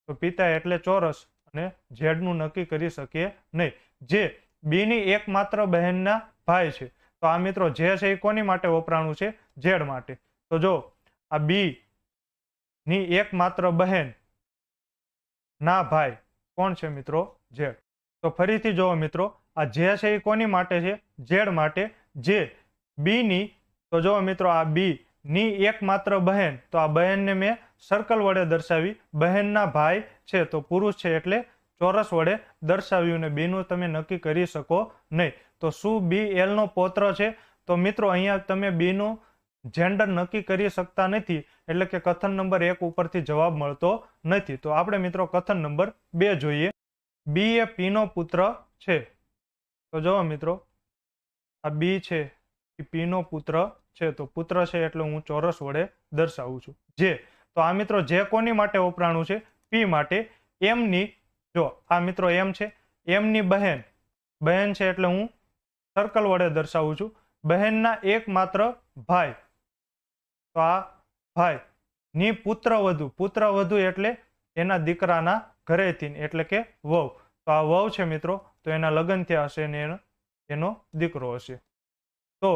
તો પિતા એટલે ચોરસ અને ઝેડ નું નક્કી કરી શકીએ નહીં. જે બી ની એકમાત્ર બહેનના ભાઈ છે. તો આ મિત્રો જે છે એ કોની માટે વપરાણું છે? ઝેડ માટે. તો જો આ બી ની એકમાત્ર બહેન ના ભાઈ કોણ છે મિત્રો? ઝેડ. તો ફરીથી જોવો મિત્રો, આ જે છે એ કોની માટે છે? ઝેડ માટે. જે બી ની, તો જો મિત્રો આ બી ની એકમાત્ર બહેન, તો આ બહેનને મેં સર્કલ વડે દર્શાવી. બહેનના ભાઈ છે તો પુરુષ છે એટલે ચોરસ વડે દર્શાવ્યું, ને બી નું તમે નક્કી કરી શકો નહીં. તો શું બી એલ નો પૌત્ર છે? તો મિત્રો અહીંયા તમે બી નું જેન્ડર નક્કી કરી શકતા નથી, એટલે કે કથન નંબર 1 ઉપરથી જવાબ મળતો નથી. તો આપણે મિત્રો કથન નંબર 2 જોઈએ. બી એ પી નો પુત્ર છે. તો જો મિત્રો આ બી છે એ પી નો પુત્ર છે. તો પુત્ર છે એટલે હું ચોરસ વડે દર્શાવું છું. જે, તો આ મિત્રો જે કોની માટે વપરાણું છે? પી માટે. એમની, જો આ મિત્રો એમ છે, એમની બહેન, બહેન છે એટલે હું સર્કલ વડે દર્શાવું છું. બહેનના એકમાત્ર ભાઈ, તો આ ભાઈ ની પુત્રવધુ, પુત્રવધુ એટલે એના દીકરાના ઘરેથી, એટલે કે વહુ. તો આ વહુ છે મિત્રો, તો એના લગ્ન થયા હશે ને એનો દીકરો હશે. તો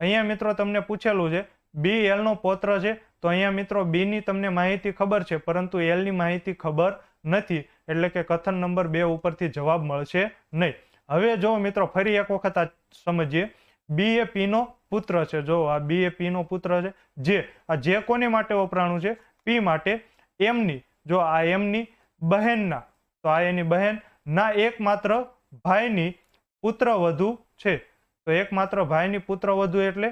અહીંયા મિત્રો તમને પૂછેલું છે બી એલ નો પૌત્ર છે. તો અહીંયા મિત્રો બી ની તમને માહિતી ખબર છે, પરંતુ એલ ની માહિતી ખબર નથી, એટલે કે કથન નંબર 2 ઉપરથી જવાબ મળશે નહીં. હવે જો મિત્રો ફરી એક વખત આ સમજીએ. બી એ પી નો પુત્ર છે. જો આ બી એ પી નો પુત્ર છે. જે, આ જે કોની માટે વપરાણું છે? પી માટે. એમની, જો આ એમની બહેનના, તો આ એની બહેન ના એકમાત્ર ભાઈની પુત્રવધુ છે. તો એકમાત્ર ભાઈની પુત્રવધુ એટલે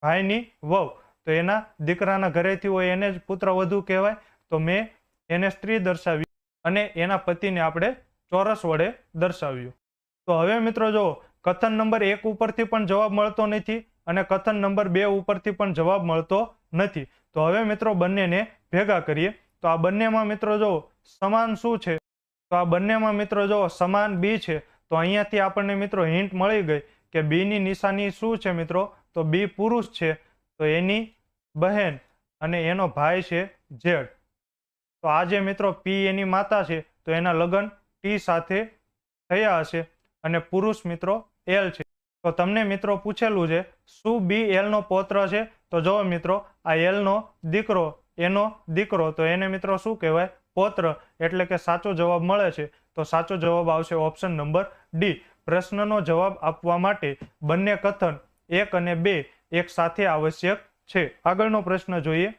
ભાઈની વહુ. તો એના દીકરાના ઘરેથી હોય એને જ પુત્રવધુ કહેવાય. તો મેં એને સ્ત્રી દર્શાવી અને એના પતિને આપણે ચોરસ વડે દર્શાવ્યું. તો હવે મિત્રો જો કથન નંબર 1 ઉપરથી પણ જવાબ મળતો નથી અને કથન નંબર 2 ઉપરથી પણ જવાબ મળતો નથી. તો હવે મિત્રો બંનેને ભેગા કરીએ. તો આ બંનેમાં મિત્રો જો સમાન શું છે? તો આ બંનેમાં મિત્રો જો સમાન બી છે. તો અહીંયાથી આપણને મિત્રો હિન્ટ મળી ગઈ કે બી ની નિશાની શું છે મિત્રો? તો બી પુરુષ છે, તો એની બહેન અને એનો ભાઈ છે ઝેડ. તો આ જે મિત્રો પી એની માતા છે, તો એના લગ્ન ટી સાથે થયા હશે અને પુરુષ મિત્રો એલ છે. તો તમને મિત્રો પૂછેલું છે શું બી એલ નો પૌત્ર છે? તો જો મિત્રો આ એલ નો દીકરો, એનો દીકરો, તો એને મિત્રો શું કહેવાય? પૌત્ર. એટલે કે સાચો જવાબ મળે છે. તો સાચો જવાબ આવશે ઓપ્શન નંબર ડી. પ્રશ્નનો જવાબ આપવા માટે બંને કથન 1 અને 2 એક સાથે આવશ્યક છે. આગળનો પ્રશ્ન જોઈએ.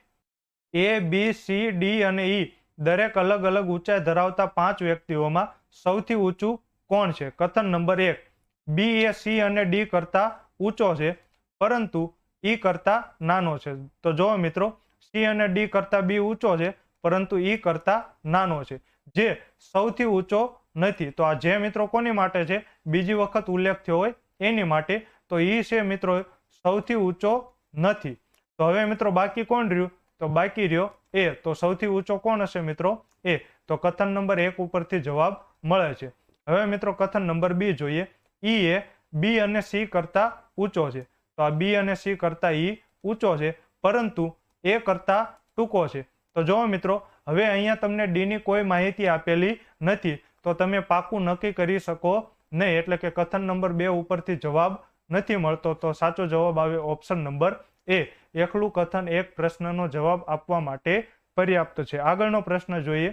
એ, બી, સી, ડી અને ઈ દરેક અલગ અલગ ઊંચાઈ ધરાવતા 5 વ્યક્તિઓમાં સૌથી ઊંચું કોણ છે? કથન નંબર 1. બી એ સી અને ડી કરતા ઊંચો છે, પરંતુ ઈ કરતા નાનો છે. તો જો મિત્રો સી અને ડી કરતા બી ઊંચો છે, પરંતુ ઈ કરતા નાનો છે. જે સૌથી ઊંચો નથી. તો આ જે મિત્રો કોની માટે છે? બીજી વખત ઉલ્લેખ થયો હોય એની માટે. તો ઈ છે મિત્રો સૌથી ઊંચો નથી. તો હવે મિત્રો બાકી કોણ રહ્યું? તો બાકી રહ્યો એ. તો સૌથી ઊંચો કોણ હશે મિત્રો? એ. તો કથન નંબર 1 ઉપરથી જવાબ મળે છે. હવે મિત્રો કથન નંબર 2 જોઈએ. ઈ એ બી અને સી કરતા ઊંચો છે. તો આ બી અને સી કરતા ઈ ઊંચો છે, પરંતુ એ કરતા ટૂંકો છે. તો જો મિત્રો હવે અહીંયા તમને ડી ની કોઈ માહિતી આપેલી નથી. તો તમે પાકું નક્કી કરી શકો નહીં, એટલે કે કથન નંબર 2 ઉપરથી જવાબ નથી મળતો. તો સાચો જવાબ આવે ઓપ્શન નંબર એ. એકલું કથન એક પ્રશ્નનો જવાબ આપવા માટે પર્યાપ્ત છે. આગળનો પ્રશ્ન જોઈએ.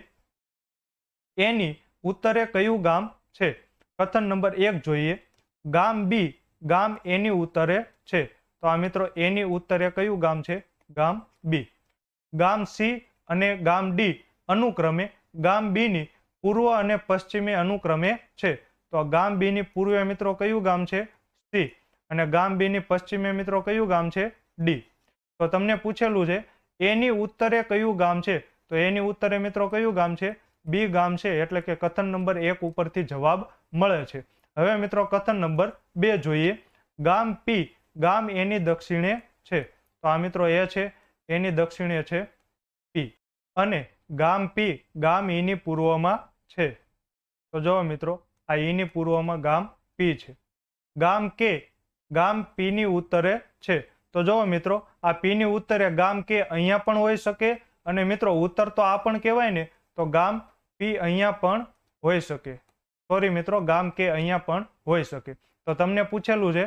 એની ઉત્તરે કયું ગામ છે? કથન નંબર 1 જોઈએ. ગામ બી ગામ એની ઉત્તરે છે. તો આ મિત્રો એની ઉત્તરે કયું ગામ છે? ગામ બી. ગામ સી અને ગામ ડી અનુક્રમે ગામ બી ની પૂર્વ અને પશ્ચિમે અનુક્રમે છે. તો ગામ બી ની પૂર્વે મિત્રો કયું ગામ છે? સી. અને ગામ બી ની પશ્ચિમે મિત્રો કયું ગામ છે? ડી. તો તમને પૂછેલું છે એની ઉત્તરે કયું ગામ છે? તો એની ઉત્તરે મિત્રો કયું ગામ છે? બી ગામ છે. એટલે કે કથન નંબર 1 ઉપરથી જવાબ મળે છે. હવે મિત્રો કથન નંબર 2 જોઈએ. ગામ પી ગામ એની દક્ષિણે છે. તો આ મિત્રો એ છે, એની દક્ષિણે છે પી. અને ગામ પી ગામ ઈની પૂર્વમાં છે. તો જો મિત્રો આ ઈની પૂર્વમાં ગામ પી છે. ગામ કે ગામ પી ની ઉત્તરે છે. તો જો મિત્રો આ પી ની ઉત્તરે ગામ કે અહીંયા પણ હોઈ શકે, અને મિત્રો ઉત્તર તો આ પણ કહેવાય ને, તો ગામ પી અહીંયા પણ હોઈ શકે. સોરી મિત્રો, ગામ કે અહીંયા પણ હોઈ શકે. તો તમને પૂછેલું છે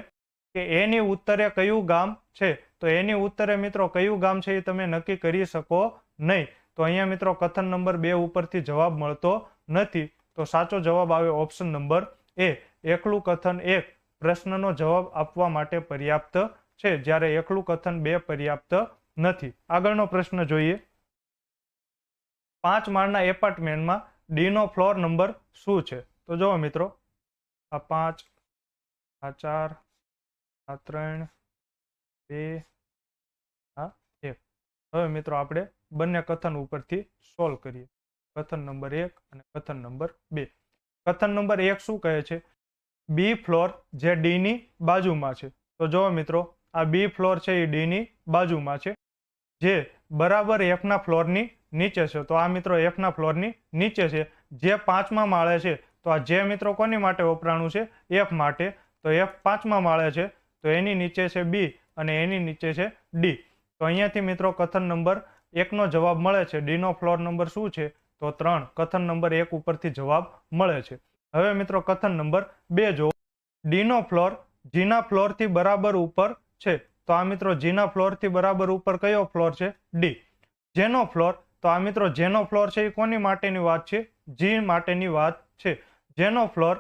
કે એની ઉત્તરે કયું ગામ છે? તો એની ઉત્તરે મિત્રો કયું ગામ છે એ તમે નક્કી કરી શકો નહીં. તો અહીંયા મિત્રો કથન નંબર 2 ઉપરથી જવાબ મળતો નથી. તો સાચો જવાબ આવે ઓપ્શન નંબર એ. એકલું કથન 1 પ્રશ્નનો જવાબ આપવા માટે પર્યાપ્ત છે, જ્યારે એકલું કથન 2 પર્યાપ્ત નથી. આગળનો પ્રશ્ન જોઈએ. 5 માળના એપાર્ટમેન્ટમાં ડી નો ફ્લોર નંબર શું છે? તો જુઓ મિત્રો આ 5, આ 4, આ 3, 2, આ 1. હવે મિત્રો આપણે બંને કથન ઉપરથી સોલ્વ કરીએ. કથન નંબર 1 અને કથન નંબર 2. કથન નંબર 1 શું કહે છે? બી ફ્લોર જે ડી ની બાજુમાં છે. તો જુઓ મિત્રો આ બી ફ્લોર છે એ ડી ની બાજુમાં છે, જે બરાબર એફ ના ફ્લોરની નીચે છે. તો આ મિત્રો એફ ના ફ્લોરની નીચે છે. જે 5મા માળે છે, તો આ જે મિત્રો કોની માટે વપરાણું છે? એફ માટે. તો એફ 5મા માળે છે, તો એની નીચે છે બી અને એની નીચે છે ડી. તો અહીંયાથી મિત્રો કથન નંબર 1 નો જવાબ મળે છે. ડી નો ફ્લોર નંબર શું છે? તો 3. કથન નંબર 1 ઉપરથી જવાબ મળે છે. હવે મિત્રો કથન નંબર 2 જો. ડી નો ફ્લોર જી ના ફ્લોર થી બરાબર ઉપર છે. તો આ મિત્રો જી ના ફ્લોર થી બરાબર ઉપર કયો ફ્લોર છે? ડી. જેનો ફ્લોર, તો આ મિત્રો જેનો ફ્લોર છે એ કોની માટેની વાત છે? જી માટેની વાત છે. જેનો ફ્લોર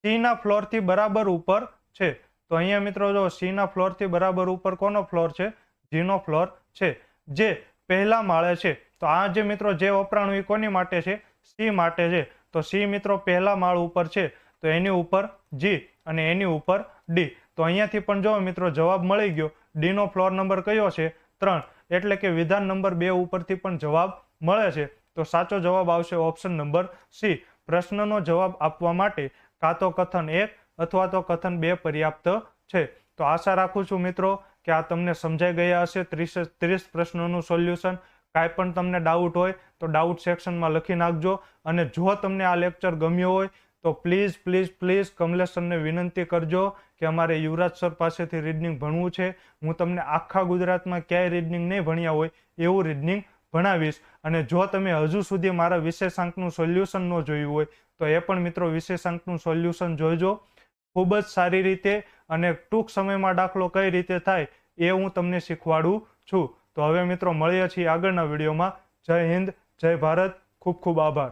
સી ના ફ્લોર થી બરાબર ઉપર છે. તો અહીંયા મિત્રો જો સી ના ફ્લોર થી બરાબર ઉપર કોનો ફ્લોર છે? જી નો ફ્લોર છે. જે પહેલા માળે છે. તો આ જે મિત્રો જે વપરાણું એ કોની માટે છે? સી માટે છે. તો સી મિત્રો પહેલા માળ ઉપર છે, તો એની ઉપર જી અને એની ઉપર ડી. તો અહીંયાથી પણ જો મિત્રો જવાબ મળી ગયો. ડી નો ફ્લોર નંબર કયો છે? 3. એટલે કે વિધાન નંબર 2 ઉપરથી પણ જવાબ મળે છે. તો સાચો જવાબ આવશે ઓપ્શન નંબર સી. પ્રશ્નનો જવાબ આપવા માટે કાં તો કથન 1 અથવા તો કથન 2 પર્યાપ્ત છે. તો આશા રાખું છું મિત્રો કે આ તમને સમજાઈ ગયા હશે 30 પ્રશ્નોનું સોલ્યુશન. કાંઈ પણ તમને ડાઉટ હોય તો ડાઉટ સેક્શનમાં લખી નાખજો. અને જો તમને આ લેક્ચર ગમ્યો હોય તો પ્લીઝ પ્લીઝ પ્લીઝ કમલેશ સરને વિનંતી કરજો કે અમારે યુવરાજ સર પાસેથી રીડનિંગ ભણવું છે. હું તમને આખા ગુજરાતમાં ક્યાંય રીડનિંગ નહીં ભણ્યા હોય એવું રીડનિંગ ભણાવીશ. અને જો તમે હજુ સુધી મારા વિશેષાંકનું સોલ્યુશન ન જોયું હોય તો એ પણ મિત્રો વિશેષાંકનું સોલ્યુશન જોઈજો. ખૂબ જ સારી રીતે અને ટૂંક સમયમાં દાખલો કઈ રીતે થાય એ હું તમને શીખવાડું છું. તો હવે મિત્રો મળીએ છીએ આગળના વિડીયોમાં. જય હિન્દ, જય ભારત, ખૂબ ખૂબ આભાર.